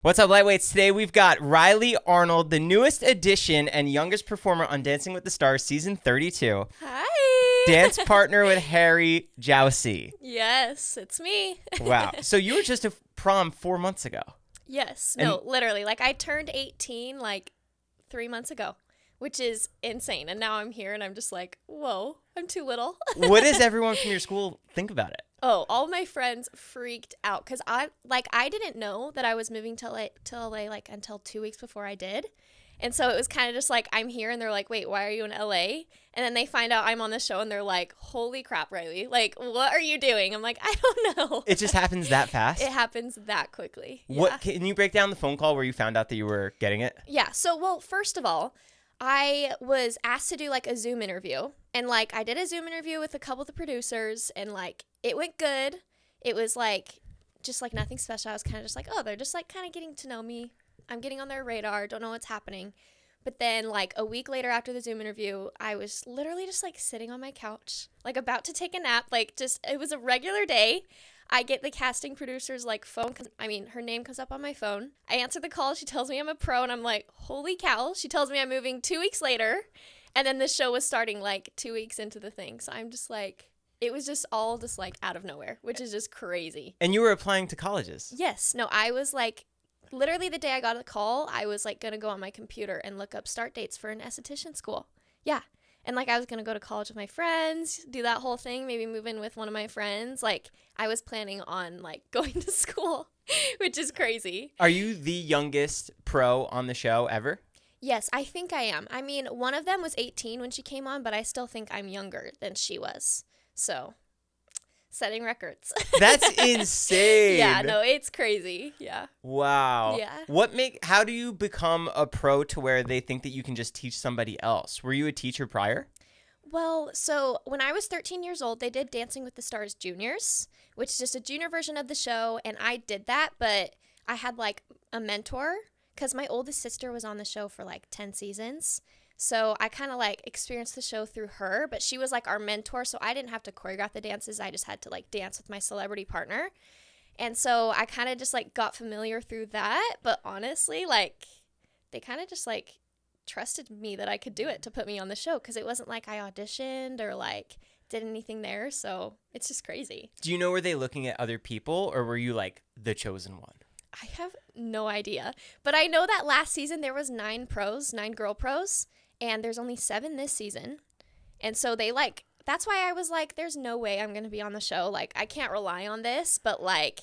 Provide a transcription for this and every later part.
What's up, lightweights? Today we've got Rylee Arnold, the newest addition and youngest performer on Dancing with the Stars season 32. Hi. Dance partner with Harry Jowsey. Yes, it's me. Wow. So you were just at prom 4 months ago. Yes. No, literally. Like, I turned 18 like 3 months ago, which is insane. And now I'm here and I'm just like, whoa, I'm too little. What does everyone from your school think about it? Oh, all my friends freaked out because I didn't know that I was moving to LA like until 2 weeks before I did. And so it was kind of just like, I'm here and they're like, wait, why are you in LA? And then they find out I'm on the show and they're like, holy crap, Rylee. Like, what are you doing? I'm like, I don't know. It just happens that fast? It happens that quickly. What can you break down the phone call where you found out that you were getting it? Yeah. So, well, first of all, I was asked to do like a Zoom interview, and like I did a Zoom interview with a couple of the producers, and like it went good. It was like just like nothing special. I was kind of just like, oh, they're just like kind of getting to know me. I'm getting on their radar. Don't know what's happening. But then like a week later after the Zoom interview, I was literally just like sitting on my couch, like about to take a nap. Like just, it was a regular day. I get the casting producer's like phone. Her name comes up on my phone. I answer the call. She tells me I'm a pro and I'm like, holy cow. She tells me I'm moving 2 weeks later. And then the show was starting like 2 weeks into the thing. So I'm just like, it was just all just like out of nowhere, which is just crazy. And you were applying to colleges? Yes. No, I was like, literally the day I got a call, I was like going to go on my computer and look up start dates for an esthetician school. Yeah. And like I was going to go to college with my friends, do that whole thing, maybe move in with one of my friends. Like I was planning on like going to school, which is crazy. Are you the youngest pro on the show ever? Yes, I think I am. I mean, one of them was 18 when she came on, but I still think I'm younger than she was. So, setting records. That's insane. Yeah, no, it's crazy. Yeah. Wow. Yeah. How do you become a pro to where they think that you can just teach somebody else? Were you a teacher prior? Well, so when I was 13 years old, they did Dancing with the Stars Juniors, which is just a junior version of the show, and I did that, but I had like a mentor because my oldest sister was on the show for like 10 seasons. So I kind of like experienced the show through her, but she was like our mentor, so I didn't have to choreograph the dances. I just had to like dance with my celebrity partner. And so I kind of just like got familiar through that, but honestly, like they kind of just like trusted me that I could do it to put me on the show because it wasn't like I auditioned or like did anything there, so it's just crazy. Do you know, were they looking at other people or were you like the chosen one? I have no idea, but I know that last season there was 9 girl pros, and there's only 7 this season. And so they like, that's why I was like, there's no way I'm going to be on the show. Like, I can't rely on this, but like,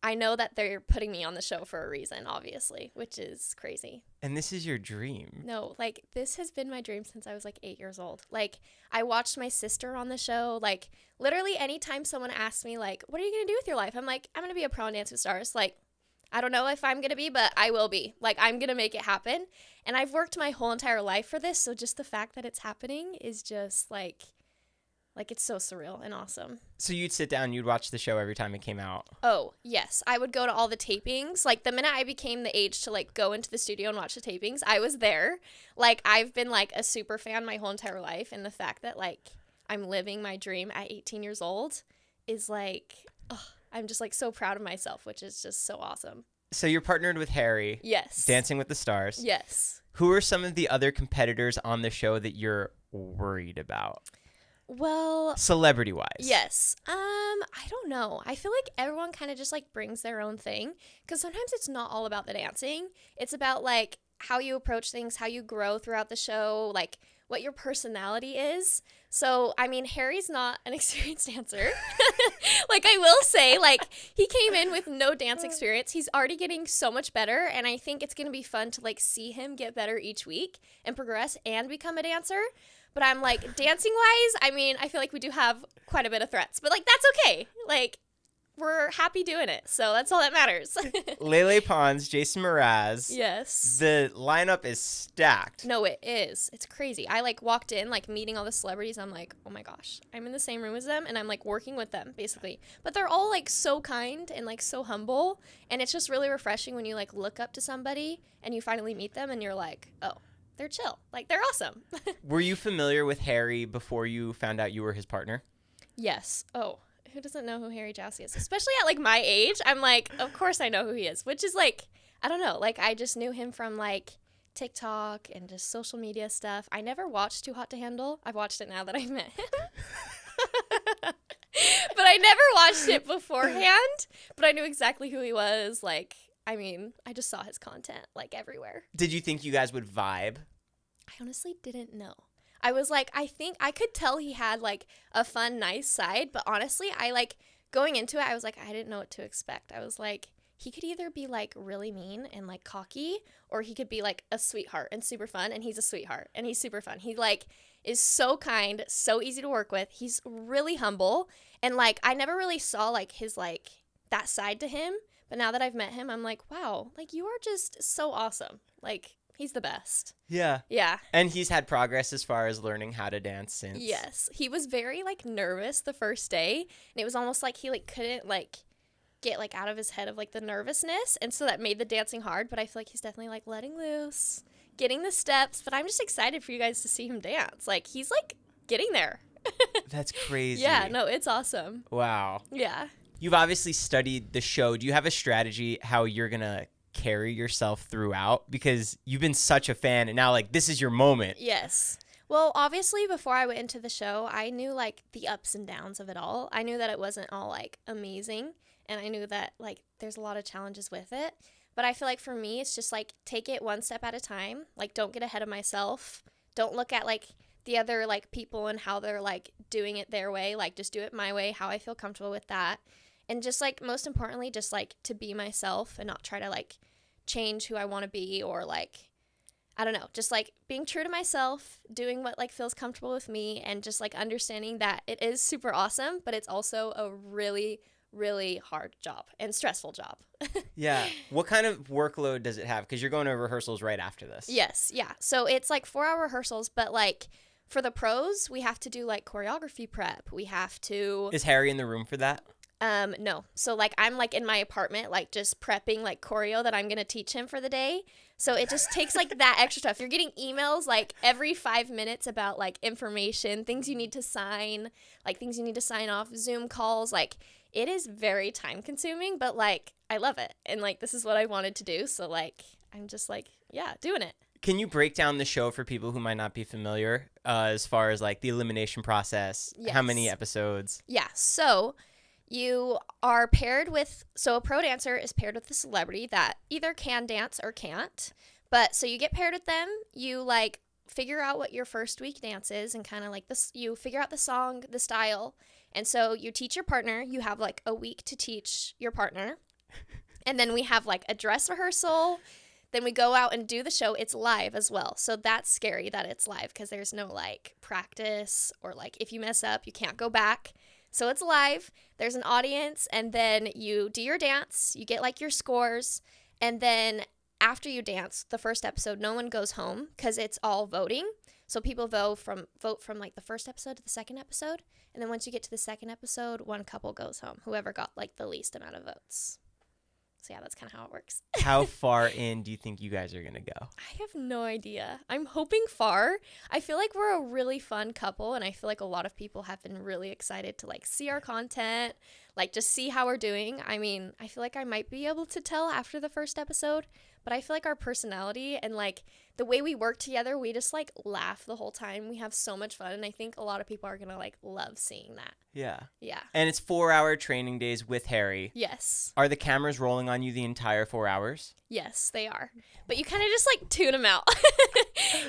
I know that they're putting me on the show for a reason, obviously, which is crazy. And this is your dream. No, like, this has been my dream since I was like 8 years old. Like, I watched my sister on the show. Like, literally anytime someone asks me, like, what are you going to do with your life? I'm like, I'm going to be a pro on Dance with Stars. Like, I don't know if I'm going to be, but I will be. Like, I'm going to make it happen. And I've worked my whole entire life for this, so just the fact that it's happening is just, like it's so surreal and awesome. So you'd sit down, you'd watch the show every time it came out? Oh, yes. I would go to all the tapings. Like, the minute I became the age to, like, go into the studio and watch the tapings, I was there. Like, I've been, like, a super fan my whole entire life, and the fact that, like, I'm living my dream at 18 years old is, like, I'm just, like, so proud of myself, which is just so awesome. So you're partnered with Harry. Yes. Dancing with the Stars. Yes. Who are some of the other competitors on the show that you're worried about? Well, celebrity-wise. Yes. I don't know. I feel like everyone kind of just, like, brings their own thing, because sometimes it's not all about the dancing. It's about, like, how you approach things, how you grow throughout the show, like, what your personality is. So, I mean, Harry's not an experienced dancer. Like, I will say, like, he came in with no dance experience. He's already getting so much better, and I think it's going to be fun to, like, see him get better each week and progress and become a dancer. But I'm like, dancing-wise, I mean, I feel like we do have quite a bit of threats. But, like, that's okay. Like, we're happy doing it. So that's all that matters. Lele Pons, Jason Mraz. Yes. The lineup is stacked. No, it is. It's crazy. I, like, walked in, like, meeting all the celebrities. I'm like, oh, my gosh. I'm in the same room as them, and I'm, like, working with them, basically. But they're all, like, so kind and, like, so humble. And it's just really refreshing when you, like, look up to somebody and you finally meet them and you're like, oh, they're chill. Like, they're awesome. Were you familiar with Harry before you found out you were his partner? Yes. Oh, who doesn't know who Harry Jowsey is? Especially at, like, my age. I'm like, of course I know who he is, which is, like, I don't know. Like, I just knew him from, like, TikTok and just social media stuff. I never watched Too Hot to Handle. I've watched it now that I've met him. But I never watched it beforehand. But I knew exactly who he was. Like, I mean, I just saw his content, like, everywhere. Did you think you guys would vibe? I honestly didn't know. I was like, I think I could tell he had, like, a fun, nice side. But honestly, I, like, going into it, I was like, I didn't know what to expect. I was like, he could either be, like, really mean and, like, cocky, or he could be, like, a sweetheart and super fun, and he's a sweetheart, and he's super fun. He, like, is so kind, so easy to work with. He's really humble, and, like, I never really saw, like, his, like, that side to him, but now that I've met him, I'm like, wow, like, you are just so awesome. Like, he's the best. Yeah. Yeah. And he's had progress as far as learning how to dance since. Yes. He was very, like, nervous the first day, and it was almost like he, like, couldn't, like, get, like, out of his head of, like, the nervousness, and so that made the dancing hard, but I feel like he's definitely, like, letting loose, getting the steps, but I'm just excited for you guys to see him dance. Like, he's, like, getting there. That's crazy. Yeah, no, it's awesome. Wow. Yeah. You've obviously studied the show. Do you have a strategy how you're going to carry yourself throughout? Because you've been such a fan, and now, like, this is your moment. Yes. Well, obviously, before I went into the show, I knew, like, the ups and downs of it all. I knew that it wasn't all, like, amazing, and I knew that, like, there's a lot of challenges with it. But I feel like for me, it's just, like, take it one step at a time. Like, don't get ahead of myself. Don't look at, like, the other, like, people and how they're, like, doing it their way. Like, just do it my way, how I feel comfortable with that. And just, like, most importantly, just, like, to be myself and not try to, like, change who I want to be, or, like, I don't know, just, like, being true to myself, doing what, like, feels comfortable with me, and just, like, understanding that it is super awesome, but it's also a really, really hard job and stressful job. Yeah. What kind of workload does it have? Because you're going to rehearsals right after this. Yes, yeah. So it's, like, 4-hour rehearsals, but, like, for the pros, we have to do, like, choreography prep. We have to... Is Harry in the room for that? No. So, like, I'm, like, in my apartment, like, just prepping, like, choreo that I'm going to teach him for the day. So it just takes, like, that extra stuff. You're getting emails, like, every 5 minutes about, like, information, things you need to sign, like, things you need to sign off, Zoom calls. Like, it is very time consuming, but, like, I love it. And, like, this is what I wanted to do. So, like, I'm just, like, yeah, doing it. Can you break down the show for people who might not be familiar as far as, like, the elimination process? Yes. How many episodes? Yeah. So... you are paired with, so a pro dancer is paired with a celebrity that either can dance or can't. But so you get paired with them, you, like, figure out what your first week dance is, and kind of, like, this, you figure out the song, the style. And so you teach your partner, you have, like, a week to teach your partner. And then we have, like, a dress rehearsal. Then we go out and do the show. It's live as well. So that's scary that it's live, because there's no, like, practice, or, like, if you mess up, you can't go back. So it's live, there's an audience, and then you do your dance, you get, like, your scores, and then after you dance, the first episode, no one goes home, because it's all voting. So people vote from, like, the first episode to the second episode, and then once you get to the second episode, one couple goes home, whoever got, like, the least amount of votes. So yeah, that's kind of how it works. How far in do you think you guys are going to go? I have no idea. I'm hoping far. I feel like we're a really fun couple, and I feel like a lot of people have been really excited to, like, see our content, like, just see how we're doing. I mean, I feel like I might be able to tell after the first episode, but I feel like our personality and, like, the way we work together, we just, like, laugh the whole time. We have so much fun, and I think a lot of people are going to, like, love seeing that. Yeah. Yeah. And it's 4-hour training days with Harry. Yes. Are the cameras rolling on you the entire 4 hours? Yes, they are. But you kind of just, like, tune them out.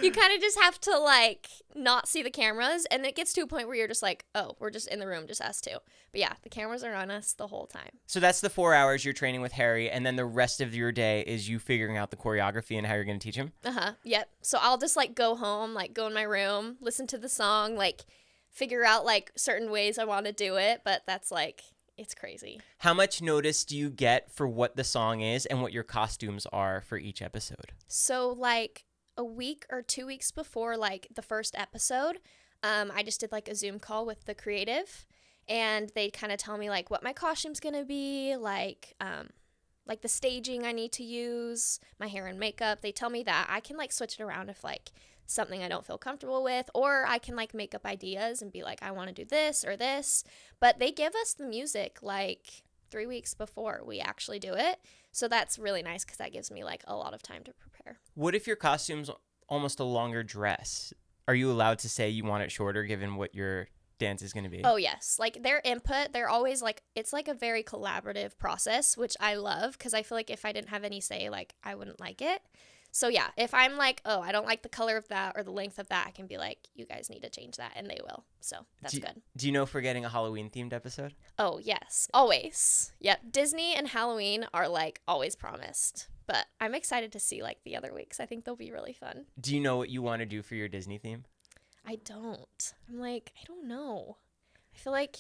You kind of just have to, like, not see the cameras, and it gets to a point where you're just like, oh, we're just in the room, just us two. But yeah, the cameras are on us the whole time. So that's the 4 hours you're training with Harry, and then the rest of your day is you figuring out the choreography and how you're going to teach him? Uh-huh, yep. So I'll just, like, go home, like, go in my room, listen to the song, like, figure out, like, certain ways I want to do it, but that's, like, it's crazy. How much notice do you get for what the song is and what your costumes are for each episode? So, like, a week or 2 weeks before, like, the first episode, I just did, like, a Zoom call with the creative, and they kind of tell me, like, what my costume's gonna be, like, the staging I need to use, my hair and makeup. They tell me that. I can, like, switch it around if, like, something I don't feel comfortable with, or I can, like, make up ideas and be like, I want to do this or this. But they give us the music, like, 3 weeks before we actually do it. So that's really nice because that gives me like a lot of time to prepare. What if your costume's almost a longer dress? Are you allowed to say you want it shorter given what your dance is going to be? Oh, yes. Like their input, they're always like, it's like a very collaborative process, which I love because I feel like if I didn't have any say, like I wouldn't like it. So yeah, if I'm like, oh, I don't like the color of that or the length of that, I can be like, you guys need to change that, and they will. So that's good. Do you know if we're getting a Halloween themed episode? Oh, yes. Always. Yep. Disney and Halloween are like always promised. But I'm excited to see like the other weeks. I think they'll be really fun. Do you know what you want to do for your Disney theme? I don't. I'm like, I don't know. I feel like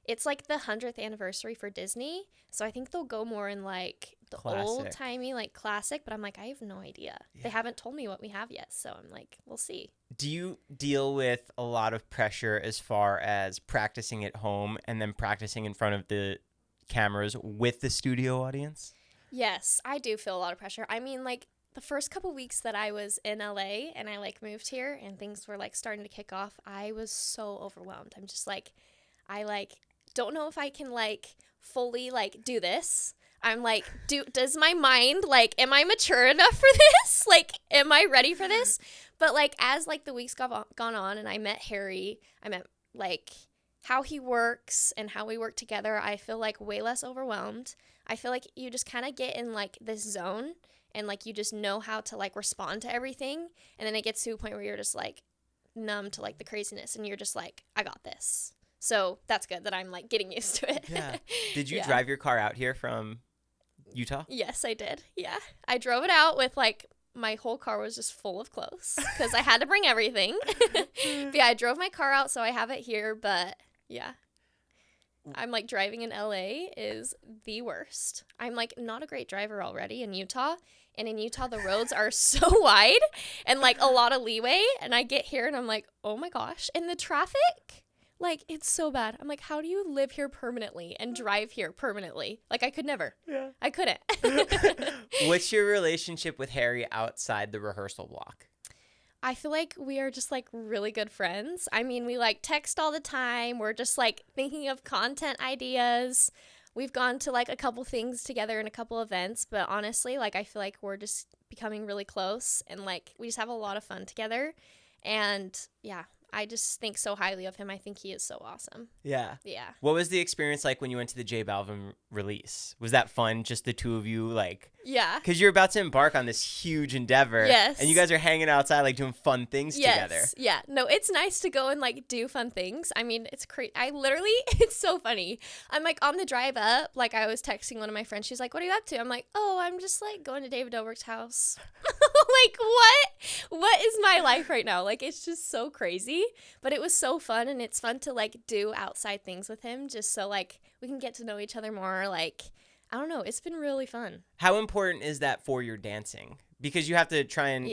it's like the 100th anniversary for Disney. So I think they'll go more in like the old-timey, like classic. But I'm like, I have no idea. Yeah. They haven't told me what we have yet. So I'm like, we'll see. Do you deal with a lot of pressure as far as practicing at home and then practicing in front of the cameras with the studio audience? Yes, I do feel a lot of pressure. I mean, like the first couple weeks that I was in LA and I like moved here and things were like starting to kick off, I was so overwhelmed. I'm just like, I like don't know if I can like fully like do this. I'm like, does my mind like, am I mature enough for this? Like, am I ready for this? But like as like the weeks gone on and I met Harry, I met like how he works and how we work together, I feel like way less overwhelmed. I feel like you just kind of get in like this zone and like you just know how to like respond to everything, and then it gets to a point where you're just like numb to like the craziness and you're just like, I got this. So that's good that I'm like getting used to it. Yeah. Did you drive your car out here from Utah? Yes, I did. Yeah. I drove it out with like my whole car was just full of clothes because I had to bring everything. But yeah, I drove my car out, so I have it here. But yeah, I'm like driving in LA is the worst. I'm like not a great driver already in Utah. And in Utah, the roads are so wide and like a lot of leeway. And I get here and I'm like, oh my gosh. And the traffic, like it's so bad. I'm like, how do you live here permanently and drive here permanently? Like I could never. Yeah. I couldn't. What's your relationship with Harry outside the rehearsal block? I feel like we are just like really good friends. I mean, we like text all the time. We're just like thinking of content ideas. We've gone to like a couple things together in a couple events, but honestly, like I feel like we're just becoming really close and like we just have a lot of fun together. And yeah, I just think so highly of him. I think he is so awesome. Yeah. Yeah. What was the experience like when you went to the J Balvin release? Was that fun? Just the two of you, like? Yeah. Because you're about to embark on this huge endeavor. Yes. And you guys are hanging outside, like doing fun things together. Yeah. No, it's nice to go and like do fun things. I mean, it's crazy. It's so funny. I'm like on the drive up, like I was texting one of my friends. She's like, what are you up to? I'm like, oh, I'm just like going to David Dobrik's house. Like, what? What is my life right now? Like, it's just so crazy. But it was so fun, and it's fun to like do outside things with him just so like we can get to know each other more. Like, I don't know. It's been really fun. How important is that for your dancing? Because you have to try and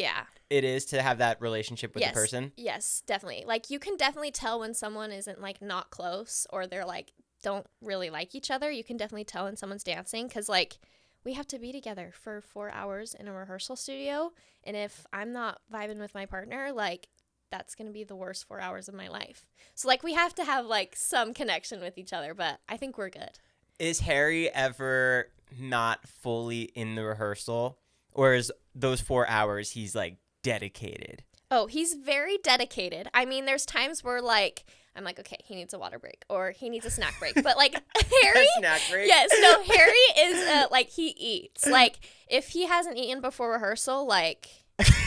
it is to have that relationship with the person. Yes, definitely. Like you can definitely tell when someone isn't like not close or they're like don't really like each other. You can definitely tell when someone's dancing because like we have to be together for 4 hours in a rehearsal studio. And if I'm not vibing with my partner, like that's going to be the worst 4 hours of my life. So like we have to have like some connection with each other, but I think we're good. Is Harry ever not fully in the rehearsal, or is those 4 hours he's like dedicated? Oh, he's very dedicated. I mean, there's times where like I'm like, okay, he needs a water break or he needs a snack break. But like Harry, a snack break? Yes, no, Harry is like he eats. Like if he hasn't eaten before rehearsal, like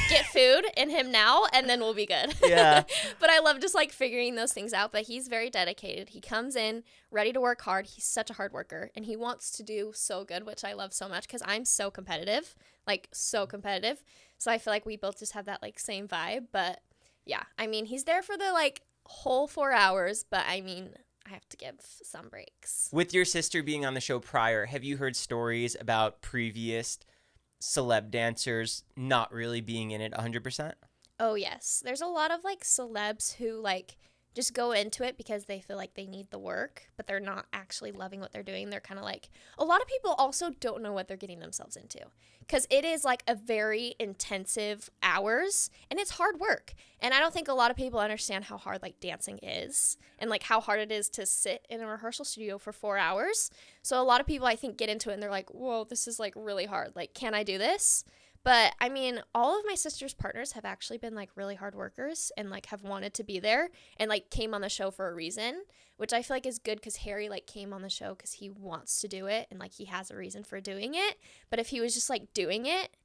get food in him now and then we'll be good. Yeah. But I love just like figuring those things out. But he's very dedicated. He comes in ready to work hard. He's such a hard worker and he wants to do so good, which I love so much because I'm so competitive, like so competitive. So I feel like we both just have that like same vibe. But yeah, I mean, he's there for the like whole 4 hours, but I mean, I have to give some breaks. With your sister being on the show prior, have you heard stories about previous celeb dancers not really being in it 100%? Oh yes, there's a lot of like celebs who like just go into it because they feel like they need the work, but they're not actually loving what they're doing. They're kind of like, a lot of people also don't know what they're getting themselves into because it is like a very intensive hours and it's hard work. And I don't think a lot of people understand how hard like dancing is and like how hard it is to sit in a rehearsal studio for 4 hours. So a lot of people I think get into it and they're like, whoa, this is like really hard. Like, can I do this? But I mean, all of my sister's partners have actually been like really hard workers and like have wanted to be there and like came on the show for a reason, which I feel like is good because Harry like came on the show because he wants to do it and like he has a reason for doing it. But if he was just like doing it,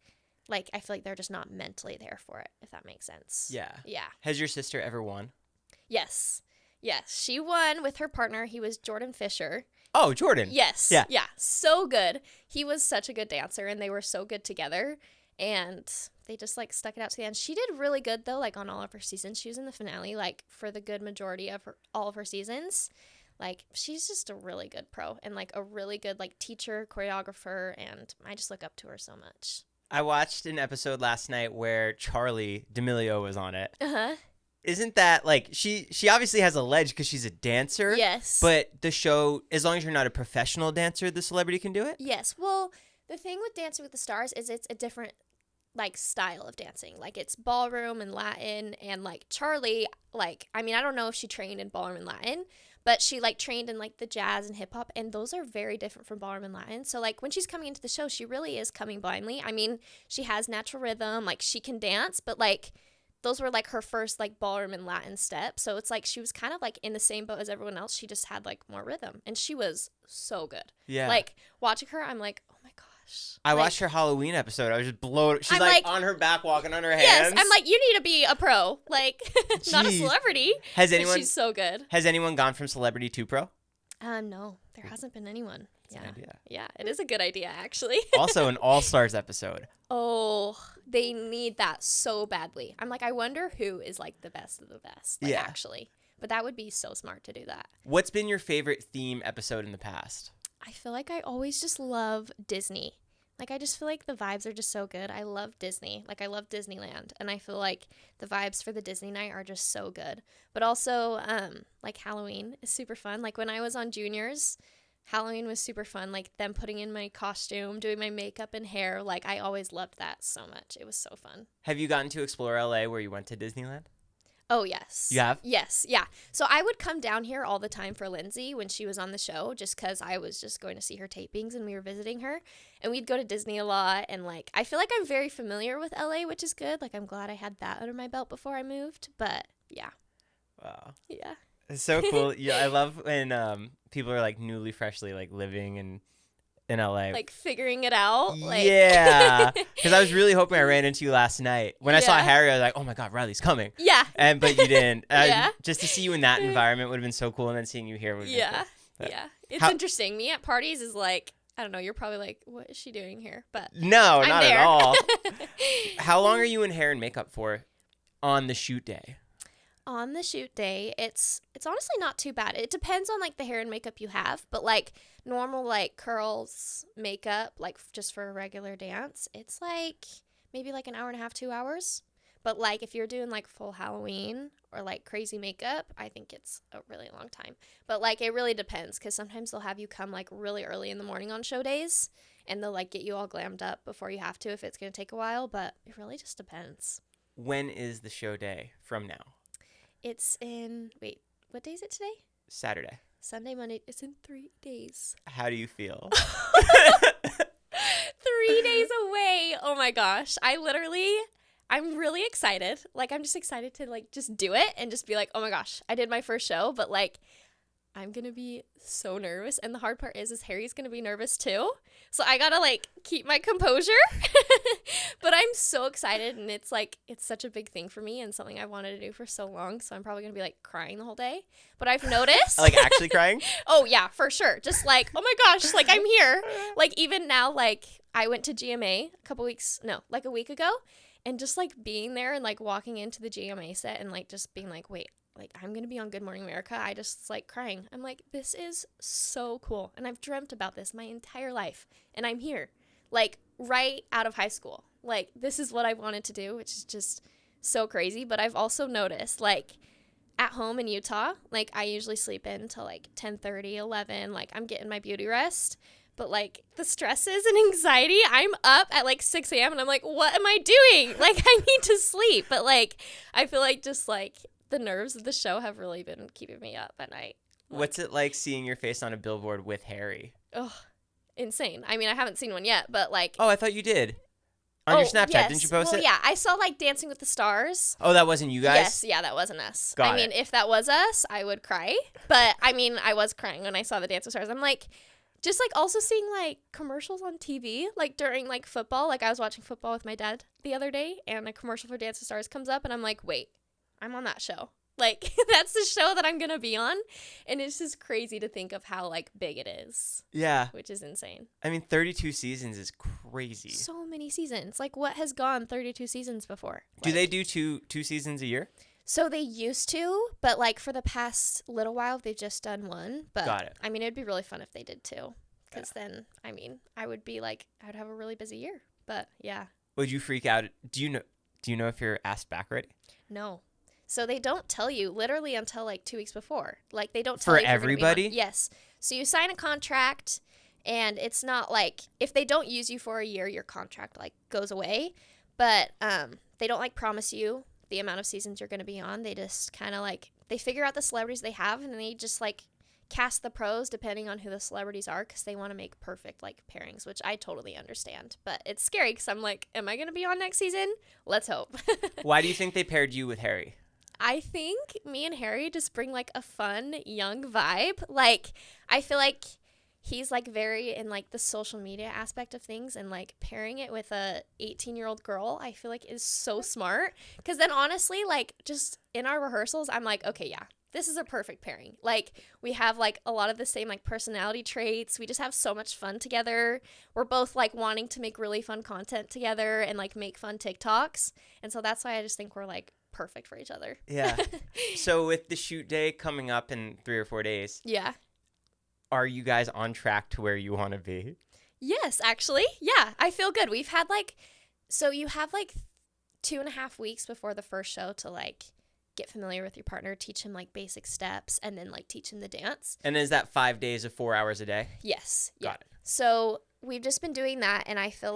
like I feel like they're just not mentally there for it, if that makes sense. Yeah. Yeah. Has your sister ever won? Yes. Yes. She won with her partner. He was Jordan Fisher. Oh, Jordan. Yes. Yeah. Yeah. So good. He was such a good dancer and they were so good together. And they just, like, stuck it out to the end. She did really good, though, like, on all of her seasons. She was in the finale, like, for the good majority of all of her seasons. Like, she's just a really good pro and, like, a really good, like, teacher, choreographer, and I just look up to her so much. I watched an episode last night where Charlie D'Amelio was on it. Uh-huh. Isn't that, like, she obviously has a ledge because she's a dancer. Yes. But the show, as long as you're not a professional dancer, the celebrity can do it? Yes. Well, the thing with Dancing with the Stars is it's a different like style of dancing. Like it's ballroom and Latin and like Charlie, like I mean I don't know if she trained in ballroom and Latin, but she like trained in like the jazz and hip hop and those are very different from ballroom and Latin. So like when she's coming into the show, she really is coming blindly. I mean, she has natural rhythm, like she can dance, but like those were like her first like ballroom and Latin steps. So it's like she was kind of like in the same boat as everyone else. She just had like more rhythm and she was so good. Yeah. Like watching her, I'm like, oh my gosh. I like, watched her Halloween episode. I was just blown. She's I'm like, like on her back walking on her hands. yes, I'm like, you need to be a pro. Like, not a Jeez. celebrity. Has But anyone she's so good. has anyone gone from celebrity to pro? No, there hasn't been anyone. That's an idea. Yeah, it is a good idea, actually. Also, an All Stars episode. Oh, they need that so badly. I'm like, I wonder who is like the best of the best. Like, Yeah. actually. But that would be so smart to do that. What's been your favorite theme episode in the past? I feel like I always just love Disney. Like, I just feel like the vibes are just so good. I love Disney. Like, I love Disneyland. And I feel like the vibes for the Disney night are just so good. But also, like, Halloween is super fun. Like, when I was on Juniors, Halloween was super fun. Like, them putting in my costume, doing my makeup and hair. Like, I always loved that so much. It was so fun. Have you gotten to explore LA where you went to Disneyland? Oh, yes. You have? Yes, yeah. So I would come down here all the time for Lindsay when she was on the show just because I was just going to see her tapings and we were visiting her. And we'd go to Disney a lot. And, like, I feel like I'm very familiar with LA, which is good. Like, I'm glad I had that under my belt before I moved. But, yeah. Wow. Yeah. It's so cool. Yeah, I love when people are, like, newly, freshly, like, living in LA. Like, figuring it out. Like. Yeah. Because I was really hoping I ran into you last night. When I saw Yeah. Harry, I was like, oh, my God, Riley's coming. Yeah. But you didn't. Yeah. Just to see you in that environment would have been so cool. And then seeing you here would have been Yeah. cool. But Yeah. It's how- interesting. Me at parties is like, I don't know, you're probably like, what is she doing here? But No, I'm not there. at all. How long are you in hair and makeup for on the shoot day? on the shoot day, it's honestly not too bad. It depends on like the hair and makeup you have, but like normal like curls, makeup, like just for a regular dance, it's like maybe like an hour and a half, 2 hours. But like if you're doing like full Halloween or like crazy makeup, I think it's a really long time. But like it really depends, because sometimes they'll have you come like really early in the morning on show days, and they'll like get you all glammed up before you have to if it's going to take a while. But it really just depends. When is the show day from now? It's in, wait, what day is it today? Saturday. Sunday, Monday. It's in 3 days. How do you feel? 3 days away. Oh my gosh. I'm really excited. Like, I'm just excited to like just do it and just be like, oh my gosh, I did my first show. But like, I'm going to be so nervous. And the hard part is Harry's going to be nervous too. So I got to like keep my composure. But I'm so excited. And it's like, it's such a big thing for me and something I've wanted to do for so long. So I'm probably going to be like crying the whole day. But I've noticed. Like actually crying? Oh yeah, for sure. Just like, oh my gosh, like I'm here. Like even now, like I went to GMA like a week ago. And just like being there and like walking into the GMA set and like just being like, wait, like I'm going to be on Good Morning America. I just like crying. I'm like, this is so cool. And I've dreamt about this my entire life. And I'm here, like right out of high school. Like this is what I wanted to do, which is just so crazy. But I've also noticed like at home in Utah, like I usually sleep in until like 10:30, 11. Like I'm getting my beauty rest. But like the stresses and anxiety, I'm up at like 6 a.m. and I'm like, what am I doing? Like I need to sleep. But like I feel like just like the nerves of the show have really been keeping me up at night. Like, What's it like seeing your face on a billboard with Harry? oh, insane. I mean, I haven't seen one yet, but like. Oh, I thought you did. On your Snapchat, yes. didn't you post well, it? Yeah, I saw like Dancing with the Stars. Oh, that wasn't you guys? Yes, yeah, that wasn't us. Got I mean, it. if that was us, I would cry. But I mean, I was crying when I saw the Dance with Stars. I'm like, just like also seeing like commercials on TV, like during like football. Like I was watching football with my dad the other day, and a commercial for Dance with Stars comes up, and I'm like, wait, I'm on that show. Like that's the show that I'm gonna be on, and it's just crazy to think of how like big it is. Yeah. Which is insane. I mean, 32 seasons is crazy. So many seasons. Like what has gone 32 seasons before? Do Like, they do two seasons a year? So they used to, but like for the past little while, they've just done one. But Got it. I mean, it'd be really fun if they did two, because then I mean, I would have a really busy year. But yeah, Would you freak out? Do you know if you're asked back already? no. So they don't tell you literally until like 2 weeks before. Like they don't For tell you if you're gonna be on. everybody? Yes. So you sign a contract, and it's not like if they don't use you for a year, your contract like goes away. But they don't like promise you the amount of seasons you're going to be on. They just kind of like they figure out the celebrities they have, and they just like cast the pros depending on who the celebrities are, because they want to make perfect like pairings, which I totally understand. But it's scary because I'm like, am I going to be on next season? Let's hope. Why do you think they paired you with Harry? I think me and Harry just bring like a fun young vibe. Like I feel like he's like very in like the social media aspect of things, and like pairing it with a 18-year-old girl, I feel like is so smart. Because then honestly, like just in our rehearsals, I'm like, okay, yeah, this is a perfect pairing. Like we have like a lot of the same like personality traits. We just have so much fun together. We're both like wanting to make really fun content together and like make fun TikToks. And so that's why I just think we're like perfect for each other. Yeah. So with the shoot day coming up in 3 or 4 days, Yeah. are you guys on track to where you want to be? Yes, actually. Yeah, I feel good. We've had like, so you have like 2.5 weeks before the first show to like get familiar with your partner, teach him like basic steps, and then like teach him the dance. And is that 5 days of 4 hours a day? Yes. Yeah. Got it. So we've just been doing that, and I feel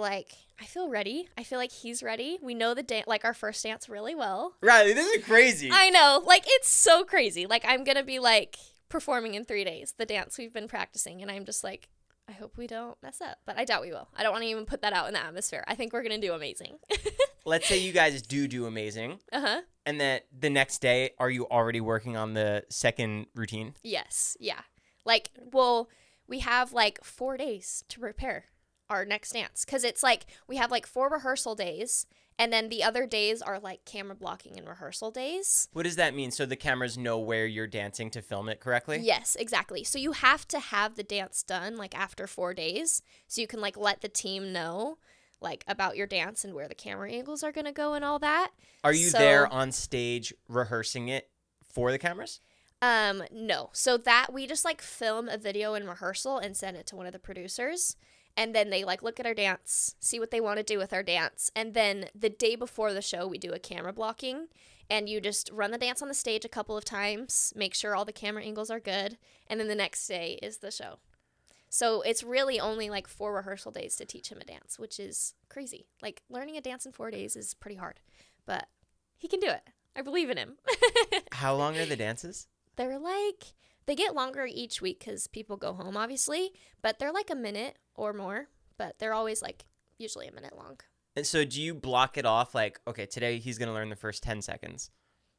ready. I feel like he's ready. We know the dance, like our first dance really well. Rylee, this is crazy. I know. Like it's so crazy. Like I'm going to be like performing in 3 days, the dance we've been practicing, and I'm just like, I hope we don't mess up, but I doubt we will. I don't want to even put that out in the atmosphere. I think we're going to do amazing. Let's say you guys do amazing. Uh-huh. And that the next day, are you already working on the second routine? Yes. Yeah. Like, well, we have like 4 days to prepare our next dance, because it's like we have like 4 rehearsal days, and then the other days are like camera blocking and rehearsal days. What does that mean? So the cameras know where you're dancing to film it correctly? Yes, exactly. So you have to have the dance done like after 4 days, so you can like let the team know like about your dance and where the camera angles are going to go and all that. Are you there on stage rehearsing it for the cameras? No. So that we just like film a video in rehearsal and send it to one of the producers. And then they like look at our dance, see what they want to do with our dance. And then the day before the show, we do a camera blocking, and you just run the dance on the stage a couple of times, make sure all the camera angles are good. And then the next day is the show. So it's really only like 4 rehearsal days to teach him a dance, which is crazy. Like learning a dance in 4 days is pretty hard, but he can do it. I believe in him. How long are the dances? They're like, they get longer each week because people go home, obviously, but they're like a minute or more, but they're always like usually a minute long. And so do you block it off like, okay, today he's going to learn the first 10 seconds.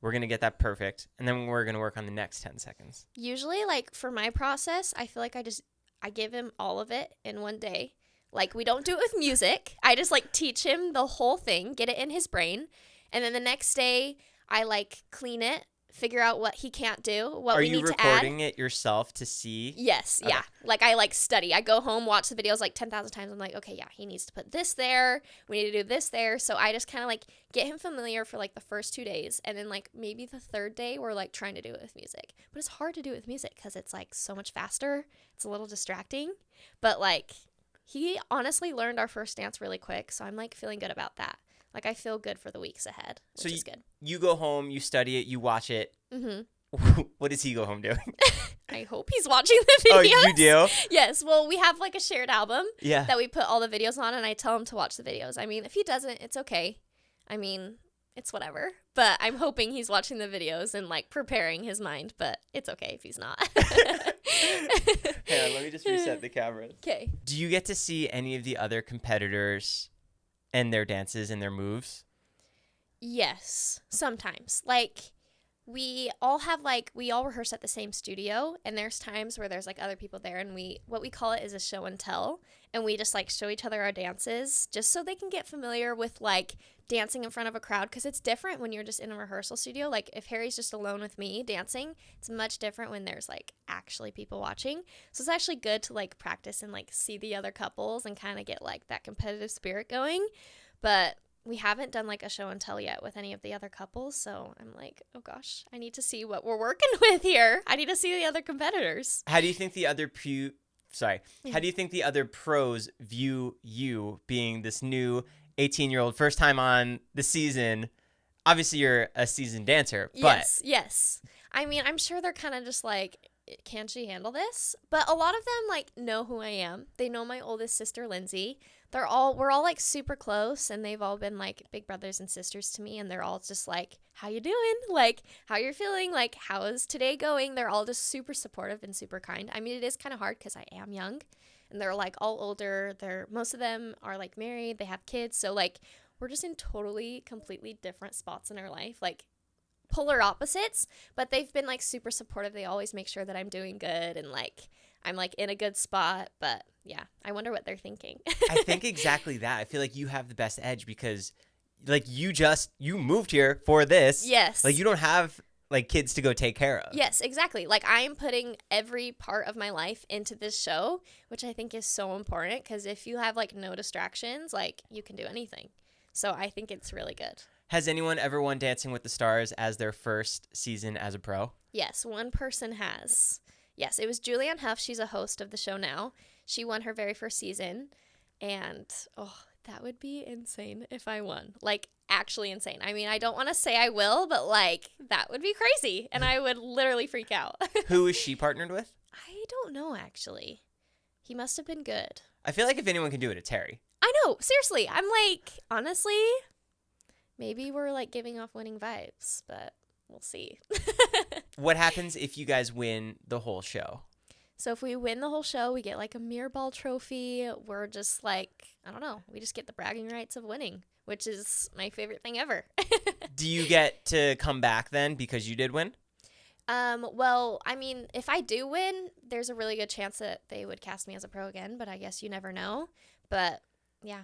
We're going to get that perfect, and then we're going to work on the next 10 seconds. Usually, like for my process, I feel like I give him all of it in one day. Like we don't do it with music. I just like teach him the whole thing, get it in his brain, and then the next day I like clean it, figure out what he can't do, what we need to add. Are you recording it yourself to see? Yes, Okay. yeah. Like I like study. I go home, watch the videos like 10,000 times. I'm like, okay, yeah, he needs to put this there. We need to do this there. So I just kind of like get him familiar for like the first 2 days. And then like maybe the third day we're like trying to do it with music. But it's hard to do it with music because it's like so much faster. It's a little distracting. But like he honestly learned our first dance really quick. So I'm like feeling good about that. Like, I feel good for the weeks ahead, which is good. You go home, you study it, you watch it. Mm-hmm. What does he go home doing? I hope he's watching the videos. Oh, you do? Yes. Well, we have like a shared album Yeah. that we put all the videos on, and I tell him to watch the videos. I mean, if he doesn't, it's okay. I mean, it's whatever. But I'm hoping he's watching the videos and like preparing his mind, but it's okay if he's not. Hang on, let me just reset the cameras. Okay. Do you get to see any of the other competitors and their dances and their moves? Yes, sometimes. Like, we all rehearse at the same studio, and there's times where there's like other people there, and what we call it is a show and tell, and we just like show each other our dances just so they can get familiar with like dancing in front of a crowd, because it's different when you're just in a rehearsal studio. Like, if Harry's just alone with me dancing, it's much different when there's like actually people watching. So it's actually good to like practice and like see the other couples and kind of get like that competitive spirit going. But we haven't done like a show and tell yet with any of the other couples, so I'm like, oh gosh, I need to see what we're working with here. I need to see the other competitors. How do you think the other How do you think the other pros view you being this new 18-year-old, first time on the season? Obviously, you're a seasoned dancer, but yes. I mean, I'm sure they're kind of just like, can she handle this? But a lot of them like know who I am. They know my oldest sister, Lindsay. We're all like super close, and they've all been like big brothers and sisters to me, and they're all just like, how you doing? Like, how you're feeling? Like, how is today going? They're all just super supportive and super kind. I mean, it is kind of hard because I am young, and they're like all older. Most of them are like married, they have kids, so like we're just in totally completely different spots in our life, like polar opposites, but they've been like super supportive. They always make sure that I'm doing good and like I'm like in a good spot. But yeah, I wonder what they're thinking. I think exactly that. I feel like you have the best edge because like you moved here for this. Yes. Like you don't have like kids to go take care of. Yes, exactly. Like I am putting every part of my life into this show, which I think is so important, because if you have like no distractions, like you can do anything. So I think it's really good. Has anyone ever won Dancing with the Stars as their first season as a pro? Yes, one person has. Yes, it was Julianne Hough. She's a host of the show now. She won her very first season, and that would be insane if I won. Like, actually insane. I mean, I don't want to say I will, but like that would be crazy, and I would literally freak out. Who is she partnered with? I don't know, actually. He must have been good. I feel like if anyone can do it, it's Harry. I know, seriously. I'm like, honestly, maybe we're like giving off winning vibes, but we'll see. What happens if you guys win the whole show? So if we win the whole show, we get like a mirror ball trophy. We're just like, I don't know, we just get the bragging rights of winning, which is my favorite thing ever. Do you get to come back then because you did win? Well, I mean, if I do win, there's a really good chance that they would cast me as a pro again, but I guess you never know. But yeah,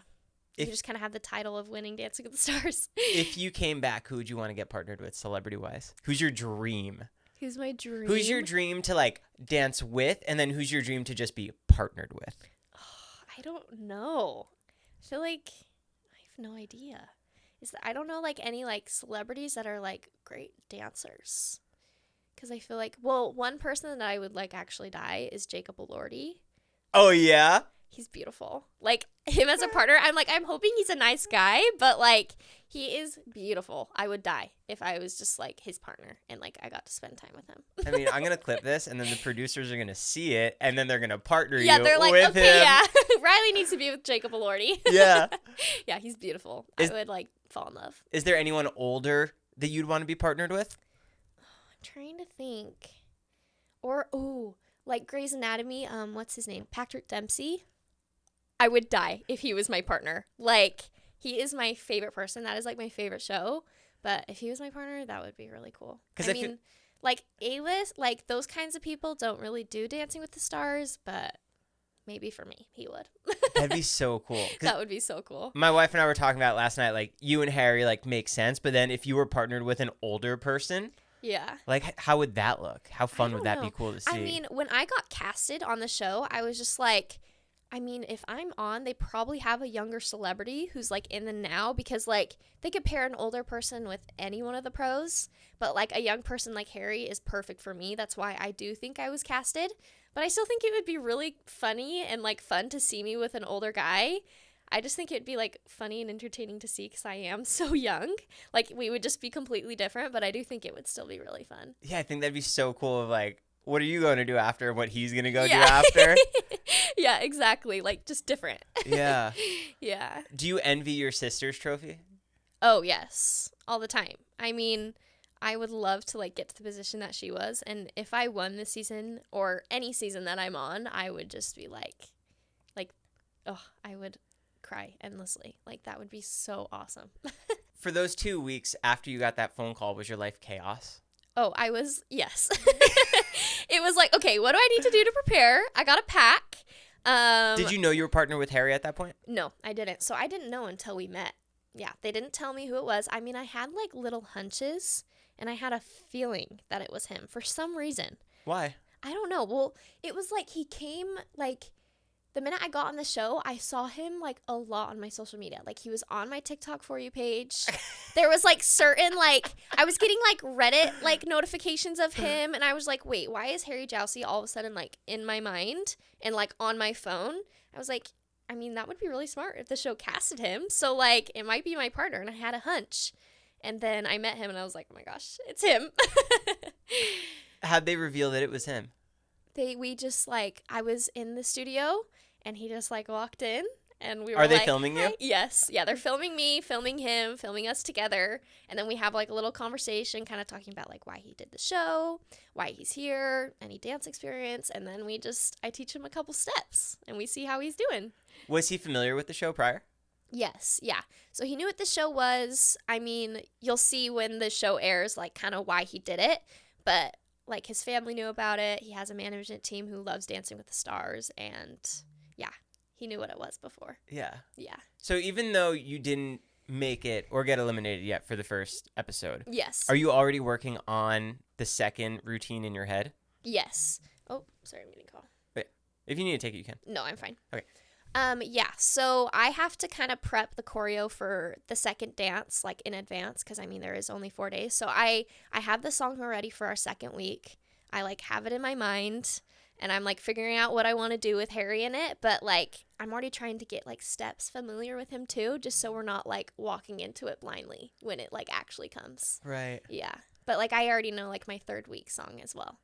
you just kind of have the title of winning Dancing with the Stars. If you came back, who would you want to get partnered with celebrity-wise? Who's your dream? Who's my dream? Who's your dream to like dance with, and then who's your dream to just be partnered with? I don't know. I feel like I have no idea. I don't know like any like celebrities that are like great dancers. Because I feel like, well, one person that I would like actually die is Jacob Elordi. Oh, yeah? He's beautiful. Like, him as a partner, I'm hoping he's a nice guy, but, like, he is beautiful. I would die if I was just, like, his partner and, like, I got to spend time with him. I mean, I'm going to clip this, and then the producers are going to see it, and then they're going to partner you they're like, with okay, him. yeah. Rylee needs to be with Jacob Elordi. Yeah. Yeah, he's beautiful. I would, like, fall in love. Is there anyone older that you'd want to be partnered with? I'm trying to think. Or, like Grey's Anatomy, what's his name? Patrick Dempsey. I would die if he was my partner. Like, he is my favorite person. That is, like, my favorite show. But if he was my partner, that would be really cool. I mean, like, A-list, like, those kinds of people don't really do Dancing with the Stars, but maybe for me, he would. That'd be so cool. That would be so cool. My wife and I were talking about it last night, like, you and Harry, like, make sense. But then if you were partnered with an older person... Yeah. Like, how would that look? How fun would that be cool to see? I mean, when I got casted on the show, I was just like... I mean, if I'm on, they probably have a younger celebrity who's, like, in the now, because, like, they could pair an older person with any one of the pros, but, like, a young person like Harry is perfect for me. That's why I do think I was casted, but I still think it would be really funny and, like, fun to see me with an older guy. I just think it'd be like funny and entertaining to see because I am so young. Like we would just be completely different, but I do think it would still be really fun. Yeah, I think that'd be so cool of like, what are you going to do after what he's going to go do after? Yeah, exactly. Like just different. Yeah. Yeah. Do you envy your sister's trophy? Oh, yes. All the time. I mean, I would love to like get to the position that she was, and if I won this season or any season that I'm on, I would just be like oh, I would cry endlessly. Like that would be so awesome. For those 2 weeks after you got that phone call, was your life chaos? Oh, yes. It was like, okay, what do I need to do to prepare? I got to pack. Did you know you were partnered with Harry at that point? No, I didn't. So I didn't know until we met. Yeah, they didn't tell me who it was. I mean, I had like little hunches, and I had a feeling that it was him for some reason. Why? I don't know. Well, it was like he came like the minute I got on the show, I saw him like a lot on my social media. Like he was on my TikTok For You page. There was like certain like I was getting like Reddit like notifications of him, and I was like, wait, why is Harry Jowsey all of a sudden like in my mind and like on my phone? I was like, I mean, that would be really smart if the show casted him. So like it might be my partner, and I had a hunch. And then I met him and I was like, oh my gosh, it's him. How'd they reveal that it was him? We just like, I was in the studio and he just like walked in and we were Are they like, filming you? "Hi." Yes. Yeah, they're filming me, filming him, filming us together. And then we have like a little conversation kind of talking about like why he did the show, why he's here, any dance experience. And then I teach him a couple steps and we see how he's doing. Was he familiar with the show prior? Yes, yeah. So he knew what the show was. I mean, you'll see when the show airs, like, kind of why he did it. But, like, his family knew about it. He has a management team who loves Dancing with the Stars. And, yeah, he knew what it was before. Yeah. Yeah. So even though you didn't make it or get eliminated yet for the first episode, Yes. are you already working on the second routine in your head? Yes. Oh, sorry, I'm getting a call. Wait, if you need to take it, you can. No, I'm fine. Okay. Yeah, so I have to kind of prep the choreo for the second dance, like, in advance, because, I mean, there is only 4 days. So I have the song already for our second week. I, like, have it in my mind, and I'm, like, figuring out what I want to do with Harry in it. But, like, I'm already trying to get, like, steps familiar with him, too, just so we're not, like, walking into it blindly when it, like, actually comes. Right. Yeah. But, like, I already know, like, my third week song as well.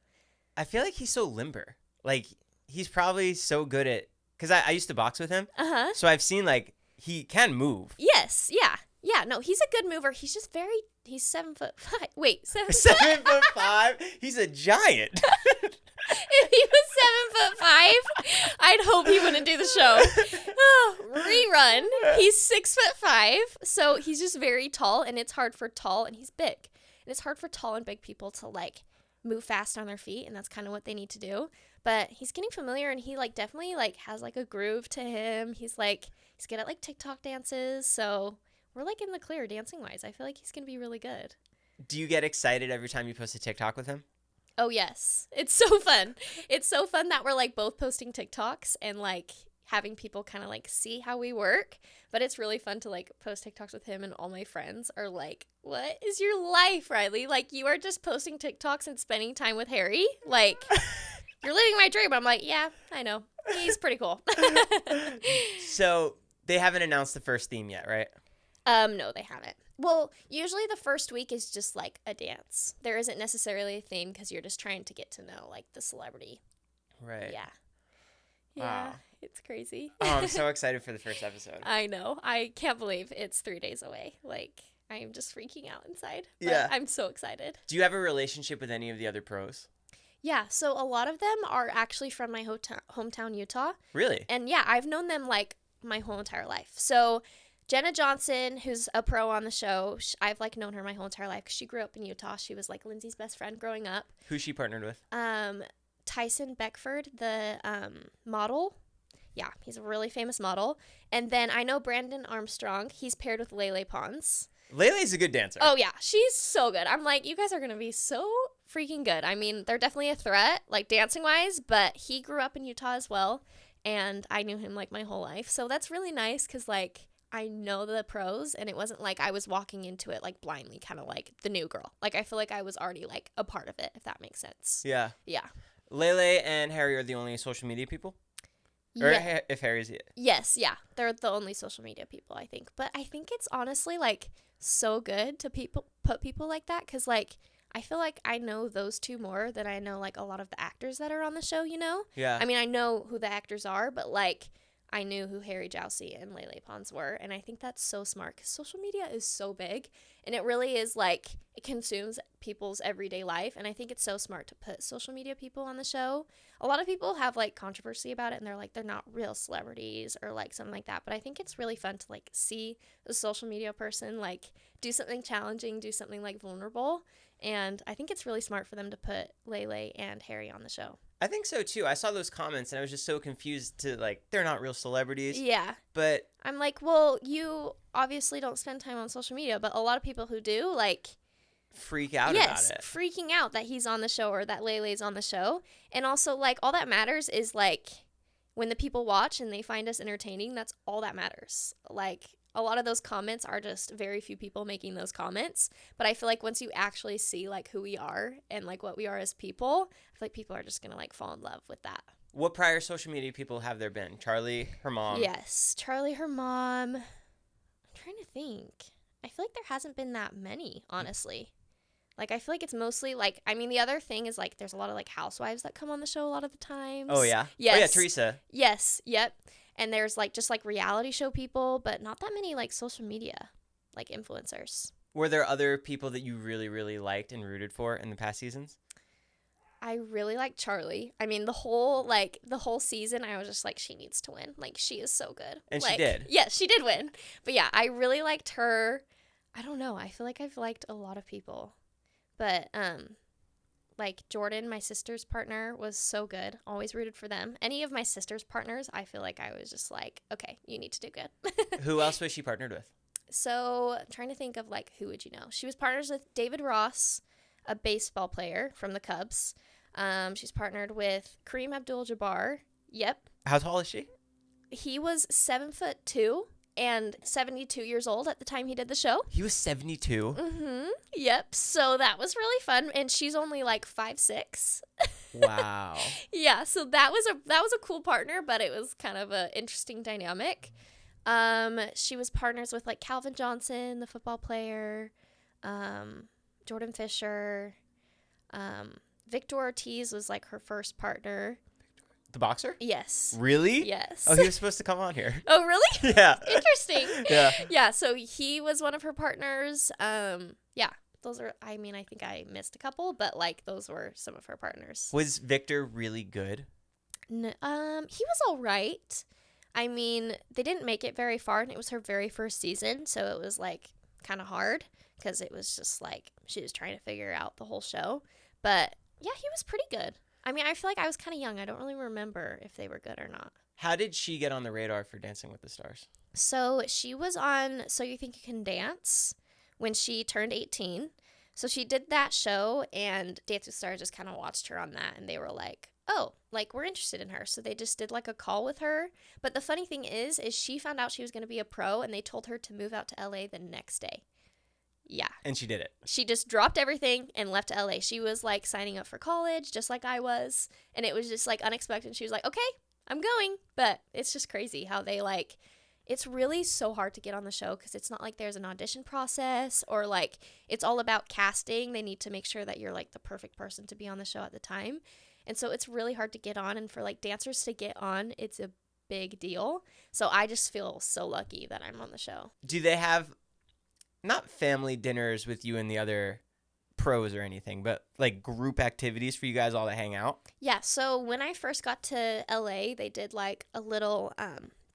I feel like he's so limber. Like, he's probably so good at... Because I used to box with him. Uh-huh. So I've seen, like, he can move. Yes, yeah. Yeah, no, he's a good mover. He's just he's 7'5". Wait, 7 7'5"? He's a giant. If he was 7'5", I'd hope he wouldn't do the show. Oh, rerun. He's 6'5", so he's just very tall, and it's hard for tall, and he's big. And it's hard for tall and big people to, like, move fast on their feet, and that's kind of what they need to do. But he's getting familiar, and he, like, definitely, like, has, like, a groove to him. He's good at, like, TikTok dances, so we're, like, in the clear dancing-wise. I feel like he's going to be really good. Do you get excited every time you post a TikTok with him? Oh, yes. It's so fun. It's so fun that we're, like, both posting TikToks and, like, having people kind of, like, see how we work. But it's really fun to, like, post TikToks with him, and all my friends are like, what is your life, Rylee? Like, you are just posting TikToks and spending time with Harry? Like... You're living my dream. I'm like, yeah, I know. He's pretty cool. So they haven't announced the first theme yet, right? No, they haven't. Well, usually the first week is just like a dance. There isn't necessarily a theme because you're just trying to get to know like the celebrity. Right. Yeah. Wow. Yeah, it's crazy. Oh, I'm so excited for the first episode. I know. I can't believe it's 3 days away. Like, I am just freaking out inside. But yeah. I'm so excited. Do you have a relationship with any of the other pros? Yeah, so a lot of them are actually from my hometown, Utah. Really? And yeah, I've known them like my whole entire life. So Jenna Johnson, who's a pro on the show, I've like known her my whole entire life because she grew up in Utah. She was like Lindsay's best friend growing up. Who's she partnered with? Tyson Beckford, the model. Yeah, he's a really famous model. And then I know Brandon Armstrong. He's paired with Lele Pons. Lele's a good dancer. Oh, yeah. She's so good. I'm like, you guys are going to be so freaking good. I mean, they're definitely a threat, like dancing-wise, but he grew up in Utah as well, and I knew him, like, my whole life. So that's really nice because, like, I know the pros, and it wasn't like I was walking into it, like, blindly, kind of like the new girl. Like, I feel like I was already, like, a part of it, if that makes sense. Yeah. Yeah. Lele and Harry are the only social media people? Or Yeah. if Harry's Yes, yeah. They're the only social media people, I think. But I think it's honestly, like, so good to put people like that because, like, I feel like I know those two more than I know, like, a lot of the actors that are on the show, you know? Yeah. I mean, I know who the actors are, but, like, I knew who Harry Jowsey and Lele Pons were, and I think that's so smart because social media is so big, and it really is, like, it consumes people's everyday life, and I think it's so smart to put social media people on the show. A lot of people have, like, controversy about it, and they're like, they're not real celebrities or, like, something like that, but I think it's really fun to, like, see a social media person, like, do something challenging, do something, like, vulnerable, and I think it's really smart for them to put Lele and Harry on the show. I think so too. I saw those comments and I was just so confused to like, they're not real celebrities. Yeah. But I'm like, well, you obviously don't spend time on social media, but a lot of people who do, like, freak out about it. Freaking out that he's on the show or that Lele's on the show. And also, like, all that matters is, like, when the people watch and they find us entertaining, that's all that matters. Like, a lot of those comments are just very few people making those comments. But I feel like once you actually see, like, who we are and, like, what we are as people, I feel like people are just going to, like, fall in love with that. What prior social media people have there been? Charlie, her mom? Yes. Charlie, her mom. I'm trying to think. I feel like there hasn't been that many, honestly. Like, I feel like it's mostly, like, I mean, the other thing is, like, there's a lot of, like, housewives that come on the show a lot of the times. Oh, yeah? Yes. Oh, yeah, Teresa. Yes. Yep. And there's, like, just, like, reality show people, but not that many, like, social media, like, influencers. Were there other people that you really, really liked and rooted for in the past seasons? I really like Charlie. I mean, the whole season, I was just like, she needs to win. Like, she is so good. And like, she did. Yes, she did win. But yeah, I really liked her. I don't know. I feel like I've liked a lot of people. But, like, Jordan, my sister's partner, was so good. Always rooted for them. Any of my sister's partners, I feel like I was just like, okay, you need to do good. Who else was she partnered with? So, I'm trying to think of, like, who would you know? She was partners with David Ross, a baseball player from the Cubs. She's partnered with Kareem Abdul-Jabbar. Yep. How tall is she? He was 7'2" and 72 years old at the time he did the show. He was 72? Mm-hmm. Yep. So that was really fun. And she's only like 5'6". Wow. Yeah. So that was a cool partner, but it was kind of an interesting dynamic. She was partners with like Calvin Johnson, the football player, Jordan Fisher, Victor Ortiz was like her first partner. The boxer? Yes. Really? Yes. Oh, he was supposed to come on here. Oh, really? Yeah. Interesting. Yeah. Yeah, so he was one of her partners. Yeah, those are, I mean, I think I missed a couple, but like those were some of her partners. Was Victor really good? He was all right. I mean, they didn't make it very far, and it was her very first season, so it was like kind of hard because it was just like she was trying to figure out the whole show. But yeah, he was pretty good. I mean, I feel like I was kind of young. I don't really remember if they were good or not. How did she get on the radar for Dancing with the Stars? So she was on So You Think You Can Dance when she turned 18. So she did that show, and Dance with Stars just kind of watched her on that, and they were like, oh, like, we're interested in her. So they just did like a call with her. But the funny thing is she found out she was going to be a pro, and they told her to move out to LA the next day. Yeah. And she did it. She just dropped everything and left to LA. She was like signing up for college just like I was. And it was just like unexpected. She was like, okay, I'm going. But it's just crazy how they like, it's really so hard to get on the show because it's not like there's an audition process or like it's all about casting. They need to make sure that you're like the perfect person to be on the show at the time. And so it's really hard to get on. And for like dancers to get on, it's a big deal. So I just feel so lucky that I'm on the show. Do they have not family dinners with you and the other pros or anything, but like group activities for you guys all to hang out? Yeah, so when I first got to LA, they did like a little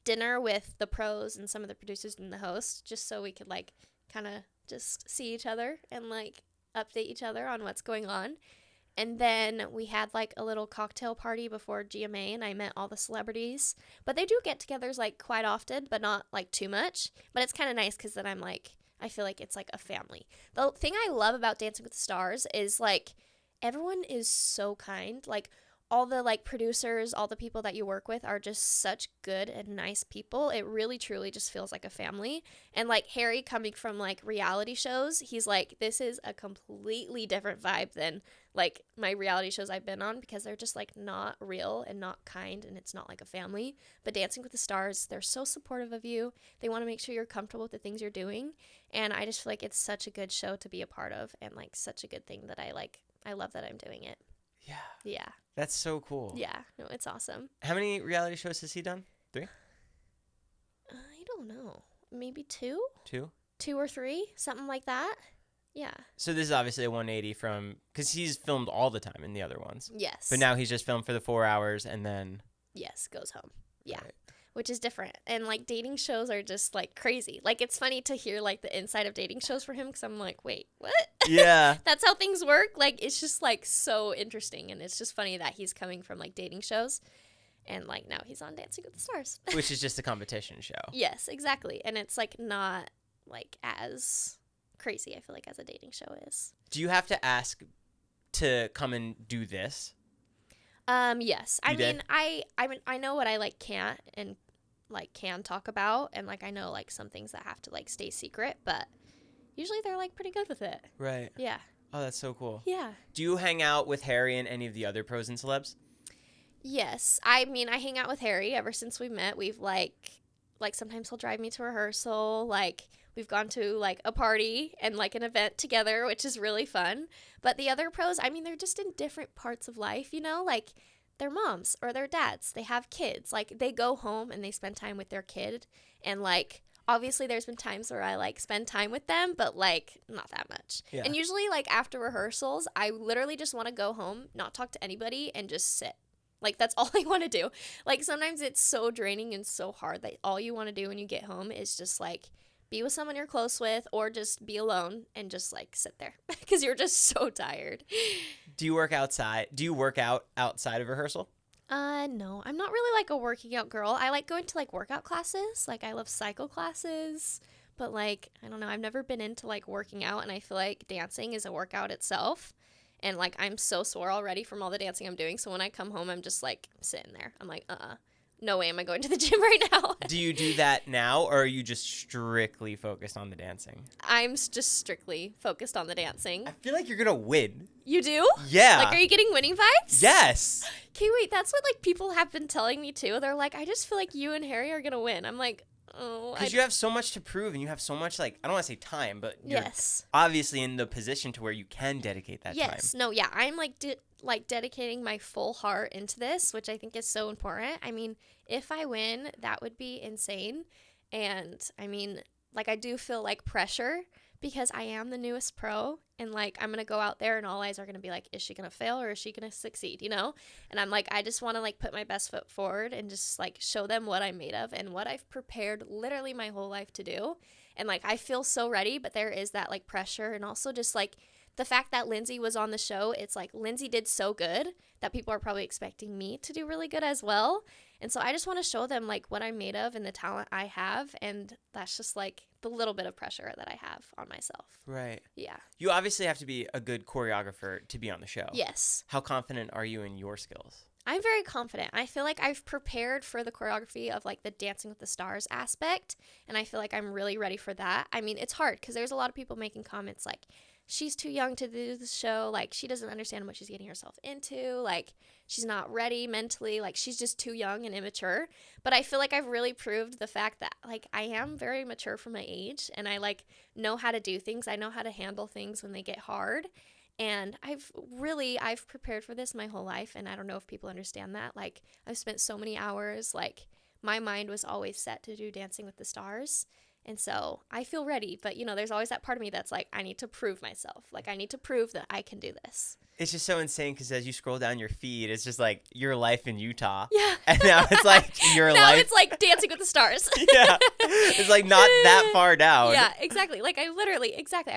dinner with the pros and some of the producers and the hosts just so we could like kind of just see each other and like update each other on what's going on. And then we had like a little cocktail party before GMA and I met all the celebrities. But they do get-togethers like quite often, but not like too much. But it's kind of nice because then I'm like, I feel like it's like a family. The thing I love about Dancing with the Stars is like everyone is so kind. Like all the like producers, all the people that you work with are just such good and nice people. It really truly just feels like a family. And like Harry coming from like reality shows, he's like, this is a completely different vibe than like my reality shows I've been on, because they're just like not real and not kind, and it's not like a family. But Dancing with the Stars, they're so supportive of you. They want to make sure you're comfortable with the things you're doing, and I just feel like it's such a good show to be a part of, and like such a good thing that I love that I'm doing it. Yeah. That's so cool. Yeah, no, it's awesome. How many reality shows has he done? 3? I don't know, maybe 2 or 3, something like that. Yeah. So this is obviously a 180 from, because he's filmed all the time in the other ones. Yes. But now he's just filmed for the 4 hours and then. Yes, goes home. Yeah. Right. Which is different. And like dating shows are just like crazy. Like it's funny to hear like the inside of dating shows for him, because I'm like, wait, what? Yeah. That's how things work. Like it's just like so interesting, and it's just funny that he's coming from like dating shows, and like now he's on Dancing with the Stars. Which is just a competition show. Yes, exactly. And it's like not like as crazy, I feel like, as a dating show is. Do you have to ask to come and do this? Yes. I mean, I know what I like can't and like can talk about, and like I know like some things that have to like stay secret, but usually they're like pretty good with it. Right. Yeah. Oh, that's so cool. Yeah. Do you hang out with Harry and any of the other pros and celebs? Yes. I mean, I hang out with Harry ever since we met. We've like sometimes he'll drive me to rehearsal, like we've gone to like a party and like an event together, which is really fun. But the other pros, I mean, they're just in different parts of life, you know, like their moms or their dads, they have kids, like they go home and they spend time with their kid. And like, obviously there's been times where I like spend time with them, but like not that much. Yeah. And usually like after rehearsals, I literally just want to go home, not talk to anybody, and just sit. Like, that's all I want to do. Like, sometimes it's so draining and so hard that all you want to do when you get home is just, like, be with someone you're close with, or just be alone and just, like, sit there because you're just so tired. Do you work outside? Do you work out outside of rehearsal? No. I'm not really, like, a working out girl. I like going to, like, workout classes. Like, I love cycle classes. But, like, I don't know. I've never been into, like, working out, and I feel like dancing is a workout itself. And, like, I'm so sore already from all the dancing I'm doing. So when I come home, I'm just, like, sitting there. I'm like, no way am I going to the gym right now. Do you do that now, or are you just strictly focused on the dancing? I'm just strictly focused on the dancing. I feel like you're going to win. You do? Yeah. Like, are you getting winning vibes? Yes. Okay, wait. That's what, like, people have been telling me, too. They're like, I just feel like you and Harry are going to win. I'm like, oh. Because you have so much to prove, and you have so much, like, I don't want to say time, but you're yes. obviously in the position to where you can dedicate that time. Yes. No, yeah. I'm, like, dedicating my full heart into this, which I think is so important. I mean, if I win, that would be insane. And, I mean, like, I do feel, like, pressure because I am the newest pro, and, like, I'm going to go out there and all eyes are going to be like, is she going to fail or is she going to succeed, you know? And I'm like, I just want to, like, put my best foot forward and just, like, show them what I'm made of and what I've prepared literally my whole life to do. And, like, I feel so ready, but there is that, like, pressure, and also just, like, the fact that Lindsay was on the show, it's like Lindsay did so good that people are probably expecting me to do really good as well. And so I just want to show them, like, what I'm made of and the talent I have. And that's just, like, the little bit of pressure that I have on myself. Right. Yeah. You obviously have to be a good choreographer to be on the show. Yes. How confident are you in your skills? I'm very confident. I feel like I've prepared for the choreography of, like, the Dancing with the Stars aspect. And I feel like I'm really ready for that. I mean, it's hard because there's a lot of people making comments like, she's too young to do the show. Like, she doesn't understand what she's getting herself into. Like, she's not ready mentally. Like, she's just too young and immature. But I feel like I've really proved the fact that, like, I am very mature for my age. And I, like, know how to do things. I know how to handle things when they get hard. And I've prepared for this my whole life. And I don't know if people understand that. Like, I've spent so many hours. Like, my mind was always set to do Dancing with the Stars. And so I feel ready, but, you know, there's always that part of me that's like, I need to prove myself. Like, I need to prove that I can do this. It's just so insane because as you scroll down your feed, it's just like your life in Utah. Yeah. And now it's like your life. Now it's like Dancing with the Stars. Yeah. It's like not that far down. Yeah, exactly. Like, I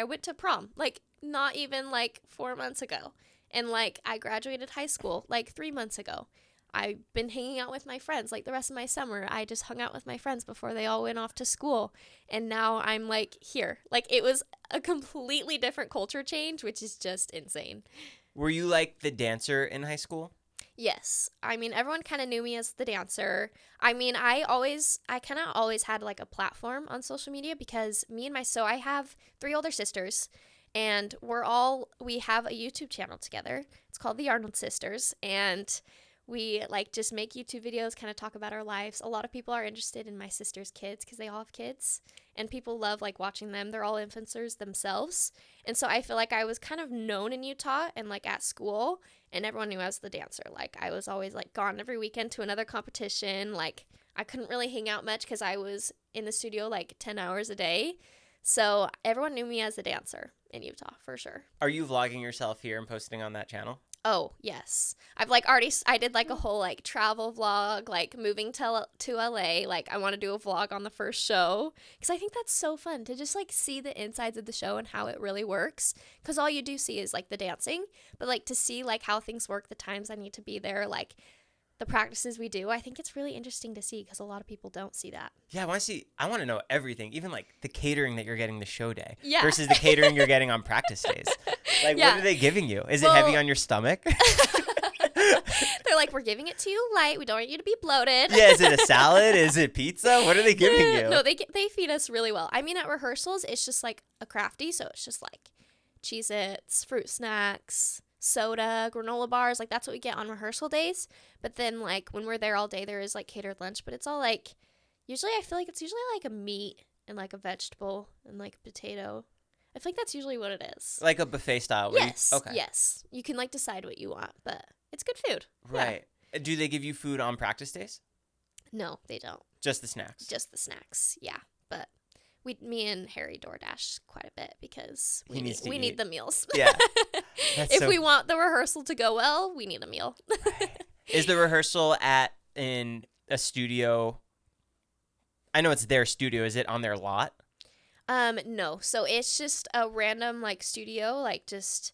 went to prom, like, not even like 4 months ago. And, like, I graduated high school like 3 months ago. I've been hanging out with my friends, like, the rest of my summer. I just hung out with my friends before they all went off to school. And now I'm, like, here. Like, it was a completely different culture change, which is just insane. Were you, like, the dancer in high school? Yes. I mean, everyone kind of knew me as the dancer. I mean, I kind of always had, like, a platform on social media because I have 3 older sisters. And we have a YouTube channel together. It's called the Arnold Sisters. And we like just make YouTube videos, kind of talk about our lives. A lot of people are interested in my sister's kids because they all have kids. And people love like watching them. They're all influencers themselves. And so I feel like I was kind of known in Utah and like at school. And everyone knew I was the dancer. Like I was always like gone every weekend to another competition. Like I couldn't really hang out much because I was in the studio like 10 hours a day. So everyone knew me as a dancer in Utah for sure. Are you vlogging yourself here and posting on that channel? Oh, yes. I've like I did like a whole like travel vlog, like moving to LA. Like I want to do a vlog on the first show because I think that's so fun to just like see the insides of the show and how it really works. Because all you do see is like the dancing, but like to see like how things work, the times I need to be there, like the practices we do, I think it's really interesting to see because a lot of people don't see that. Yeah, I want to know everything, even like the catering that you're getting the show day versus the catering you're getting on practice days. Like, what are they giving you? Is it heavy on your stomach? They're like, we're giving it to you light. We don't want you to be bloated. Yeah, is it a salad? Is it pizza? What are they giving you? No, they feed us really well. I mean, at rehearsals, it's just like a crafty, so it's just like Cheez-Its, fruit snacks, soda, granola bars. Like that's what we get on rehearsal days. But then like when we're there all day, there is like catered lunch, but it's all like I feel like it's usually like a meat and like a vegetable and like a potato. I feel like that's usually what it is. Like a buffet style. Yes. Yes. You can like decide what you want, but it's good food. Right. Yeah. Do they give you food on practice days? No, they don't. Just the snacks. Just the snacks. Yeah. But me and Harry DoorDash quite a bit because we need the meals. Yeah. If we want the rehearsal to go well, we need a meal. Right. Is the rehearsal in a studio? I know it's their studio. Is it on their lot? No. So it's just a random like studio, like just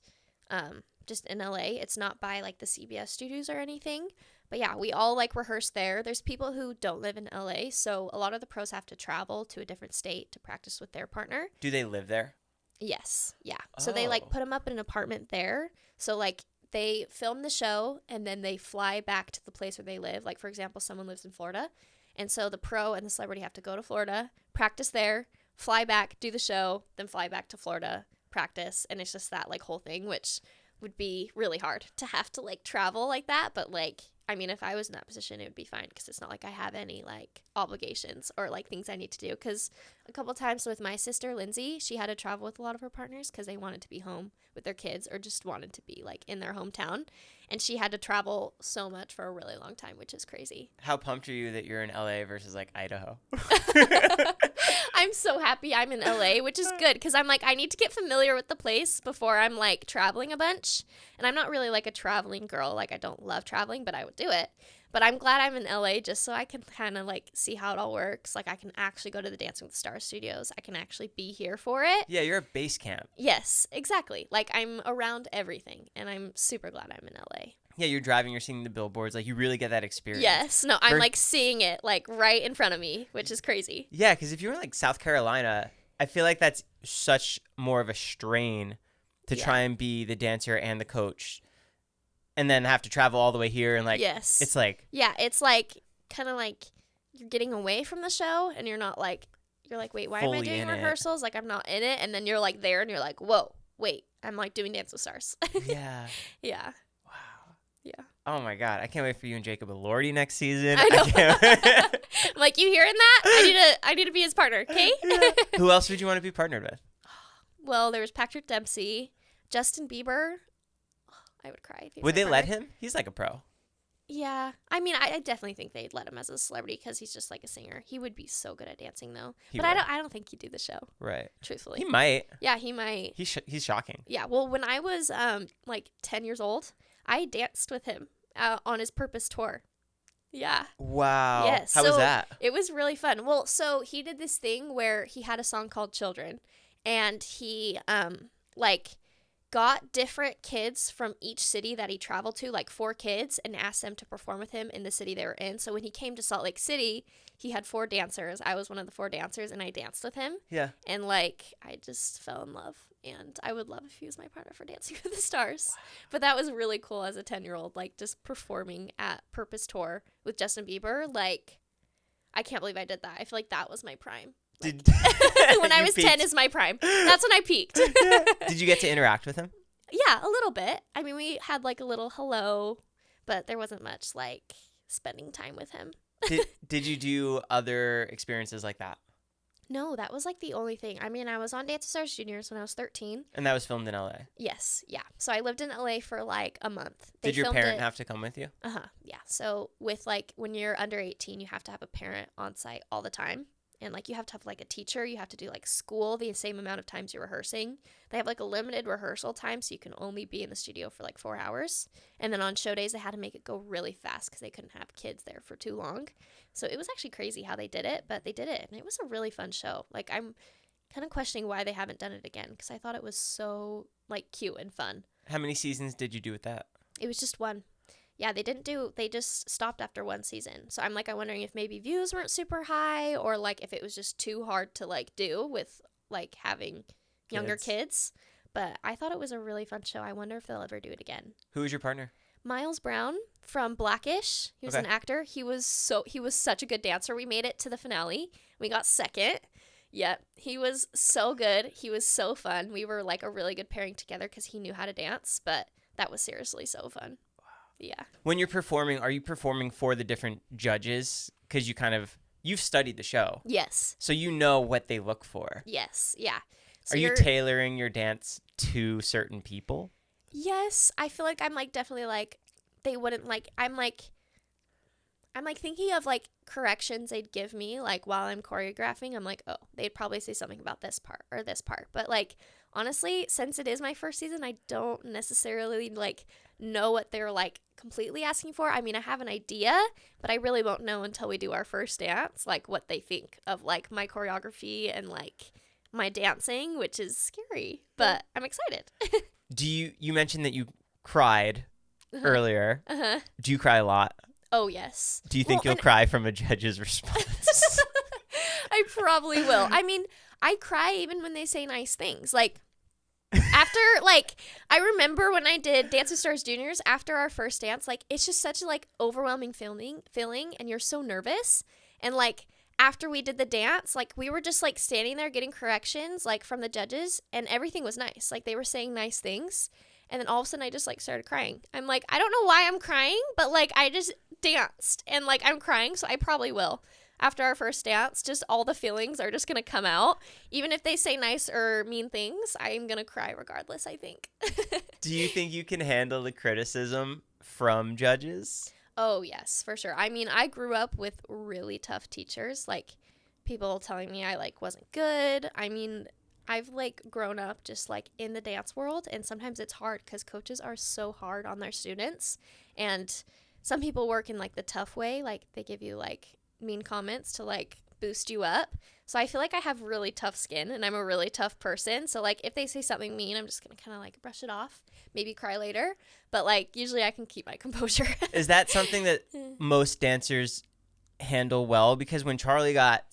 in LA. It's not by like the CBS studios or anything. But yeah, we all like rehearse there. There's people who don't live in LA, so a lot of the pros have to travel to a different state to practice with their partner. Do they live there? Yes. Yeah. So they like put them up in an apartment there. So like they film the show and then they fly back to the place where they live. Like for example, someone lives in Florida. And so the pro and the celebrity have to go to Florida, practice there, fly back, do the show, then fly back to Florida, practice. And it's just that like whole thing, which would be really hard to have to like travel like that. But like, I mean, if I was in that position, it would be fine because it's not like I have any like obligations or like things I need to do. Because a couple times with my sister, Lindsay, she had to travel with a lot of her partners because they wanted to be home with their kids or just wanted to be like in their hometown. And she had to travel so much for a really long time, which is crazy. How pumped are you that you're in LA versus like Idaho? I'm so happy I'm in LA, which is good because I'm like, I need to get familiar with the place before I'm like traveling a bunch. And I'm not really like a traveling girl. Like I don't love traveling, but I would do it. But I'm glad I'm in LA just so I can kind of like see how it all works. Like I can actually go to the Dancing with the Stars studios. I can actually be here for it. Yeah, you're at base camp. Yes, exactly. Like I'm around everything and I'm super glad I'm in LA. Yeah, you're driving, you're seeing the billboards. Like you really get that experience. Yes. No, I'm like seeing it like right in front of me, which is crazy. Yeah, because if you're in like South Carolina, I feel like that's such more of a strain to try and be the dancer and the coach. And then have to travel all the way here and like it's like it's like kind of like you're getting away from the show and you're like wait, why am I doing rehearsals? Like I'm not in it, and then you're like there and you're like, whoa, wait, I'm like doing Dance with Stars. Yeah. Yeah. Wow. Yeah. Oh my God, I can't wait for you and Jacob Elordi next season. I know. I'm like, you hearing that? I need to be his partner, okay? Yeah. Who else would you want to be partnered with? Well, there was Patrick Dempsey, Justin Bieber. I would cry. Would they let him? He's like a pro. Yeah. I mean, I definitely think they'd let him as a celebrity because he's just like a singer. He would be so good at dancing, though. I don't think he'd do the show. Right. Truthfully. He might. Yeah, he might. He's shocking. Yeah. Well, when I was like 10 years old, I danced with him on his Purpose tour. Yeah. Wow. Yes. How was that? It was really fun. Well, so he did this thing where he had a song called Children, and he like got different kids from each city that he traveled to, like 4 kids, and asked them to perform with him in the city they were in. So when he came to Salt Lake City, he had 4 dancers. I was one of the 4 dancers, and I danced with him. Yeah. And like I just fell in love, and I would love if he was my partner for Dancing with the Stars. Wow. But that was really cool as a 10-year-old, like just performing at Purpose Tour with Justin Bieber. Like I can't believe I did that. I feel like that was my prime. Did When I you was peaked? 10 is my prime. That's when I peaked. Did you get to interact with him? Yeah, a little bit. I mean, we had like a little hello, but there wasn't much like spending time with him. Did you do other experiences like that? No, that was like the only thing. I mean, I was on Dance with Stars Juniors when I was 13. And that was filmed in LA. Yes, yeah. So I lived in LA for like a month. Did your parent have to come with you? Yeah. So with like when you're under 18, you have to have a parent on site all the time. And like you have to have like a teacher. You have to do like school the same amount of times you're rehearsing. They have like a limited rehearsal time, so you can only be in the studio for like 4 hours. And then on show days, they had to make it go really fast because they couldn't have kids there for too long. So it was actually crazy how they did it, but they did it. And it was a really fun show. Like I'm kind of questioning why they haven't done it again because I thought it was so like cute and fun. How many seasons did you do with that? It was just one. Yeah, they just stopped after one season. So I'm wondering if maybe views weren't super high or like if it was just too hard to like do with like having younger kids. But I thought it was a really fun show. I wonder if they'll ever do it again. Who was your partner? Miles Brown from Blackish. He was an actor. He was such a good dancer. We made it to the finale. We got second. Yep. He was so good. He was so fun. We were like a really good pairing together because he knew how to dance, but that was seriously so fun. Yeah. When you're performing, are you performing for the different judges? Because you've studied the show. Yes. So you know what they look for. Yes. Yeah. So are you tailoring your dance to certain people? Yes. I feel like I'm like definitely like they wouldn't like I'm like thinking of like corrections they'd give me like while I'm choreographing. I'm like, oh, they'd probably say something about this part or this part. But like honestly, since it is my first season, I don't necessarily like know what they're like completely asking for. I mean, I have an idea, but I really won't know until we do our first dance, like what they think of like my choreography and like my dancing, which is scary, but I'm excited. You mentioned that you cried earlier. Do you cry a lot? Oh, yes. Do you think you'll cry from a judge's response? I probably will. I mean, I cry even when they say nice things. Like, after, like, I remember when I did Dance with Stars Juniors, after our first dance, like, it's just such a, like, overwhelming feeling, and you're so nervous. And, like, after we did the dance, like, we were just, like, standing there getting corrections, like, from the judges, and everything was nice. Like, they were saying nice things. And then all of a sudden, I just, like, started crying. I'm like, I don't know why I'm crying, but, like, I just danced. And, like, I'm crying, so I probably will. After our first dance, just all the feelings are just going to come out. Even if they say nice or mean things, I'm going to cry regardless, I think. Do you think you can handle the criticism from judges? Oh, yes, for sure. I mean, I grew up with really tough teachers, like people telling me I, like, wasn't good. I mean, I've, like, grown up just, like, in the dance world, and sometimes it's hard because coaches are so hard on their students. And some people work in, like, the tough way. Like, they give you, like, mean comments to like boost you up. So I feel like I have really tough skin and I'm a really tough person. So like if they say something mean, I'm just going to kind of like brush it off, maybe cry later. But like usually I can keep my composure. Is that something that most dancers handle well? Because when Charlie got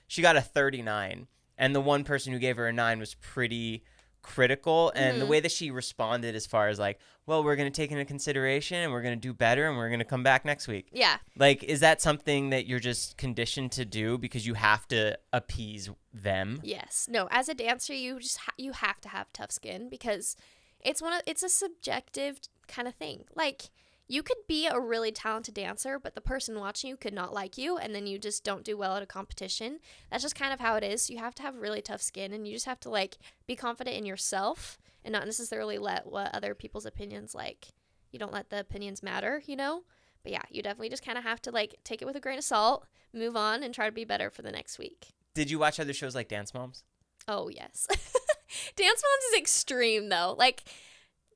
she got a 39 and the one person who gave her a 9 was pretty critical, and the way that she responded as far as like, well, we're going to take into consideration and we're going to do better and we're going to come back next week. Yeah. Like, is that something that you're just conditioned to do because you have to appease them? Yes. No, as a dancer, you just you have to have tough skin because it's a subjective kind of thing. Like, you could be a really talented dancer, but the person watching you could not like you, and then you just don't do well at a competition. That's just kind of how it is. You have to have really tough skin, and you just have to, like, be confident in yourself and not necessarily let what other people's opinions, like, you don't let the opinions matter, you know? But, yeah, you definitely just kind of have to, like, take it with a grain of salt, move on, and try to be better for the next week. Did you watch other shows like Dance Moms? Oh, yes. Dance Moms is extreme, though. Like,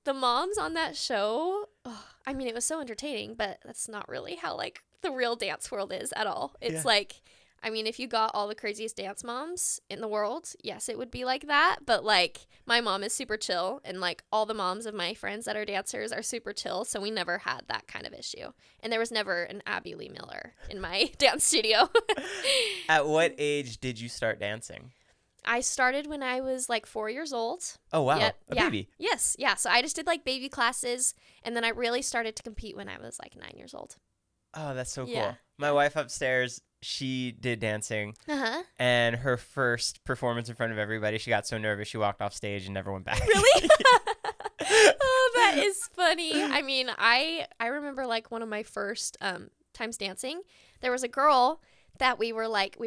the moms on that show, I mean, it was so entertaining, but that's not really how, like, the real dance world is at all. It's like, I mean, if you got all the craziest dance moms in the world, yes, it would be like that. But, like, my mom is super chill, and, like, all the moms of my friends that are dancers are super chill, so we never had that kind of issue. And there was never an Abby Lee Miller in my dance studio. At what age did you start dancing? I started when I was like 4 years old. Oh, wow. Baby. Yes. Yeah. So I just did like baby classes. And then I really started to compete when I was like 9 years old. Oh, that's so Yeah. cool. My wife upstairs she did dancing, Uh-huh. and her first performance in front of everybody, she got so nervous she walked off stage and never went back. Really? Oh, that is funny. I mean, I remember like one of my first times dancing. There was a girl that we were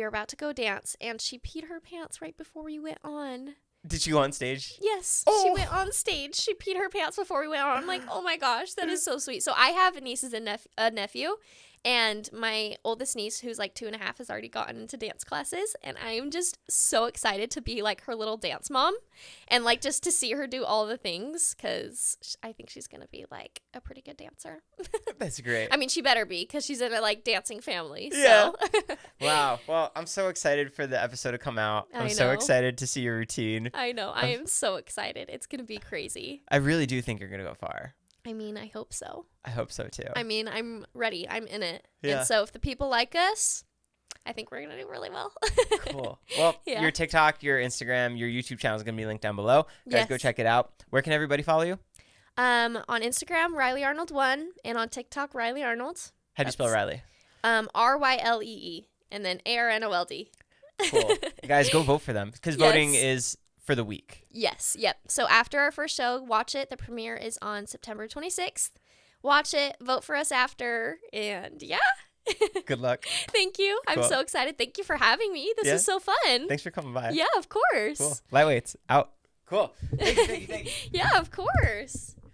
about to go dance, and she peed her pants right before we went on. Did she go on stage? Yes, Oh. she went on stage. She peed her pants before we went on. I'm like, oh my gosh, that is so sweet. So I have nieces and a nephew, and my oldest niece, who's like 2.5, has already gotten into dance classes, and I am just so excited to be like her little dance mom, and like just to see her do all the things, because I think she's gonna be like a pretty good dancer. That's great. I mean, she better be, because she's in a like dancing family. Yeah. So. Wow. Well, I'm so excited for the episode to come out. I I'm so know. excited to see your routine. I know. I am so excited. It's gonna be crazy. I really do think you're gonna go far. I mean, I hope so. I hope so too. I mean, I'm ready. I'm in it. Yeah. And so if the people like us, I think we're going to do really well. Cool. Well, Yeah. your TikTok, your Instagram, your YouTube channel is going to be linked down below. Guys, go Yes. check it out. Where can everybody follow you? On Instagram, Rylee Arnold 1, and on TikTok, Rylee Arnold. How do you spell Rylee? Rylee, and then Arnold. Cool. Guys, go vote for them, because Yes. voting is for the week. Yes. Yep. So after our first show, watch it. The premiere is on September 26th. Watch it. Vote for us after. And yeah. Good luck. Thank you. I'm Cool. so excited. Thank you for having me. This Yeah. is so fun. Thanks for coming by. Yeah, of course. Cool. Lightweights out. Cool. Thank you. Yeah, of course.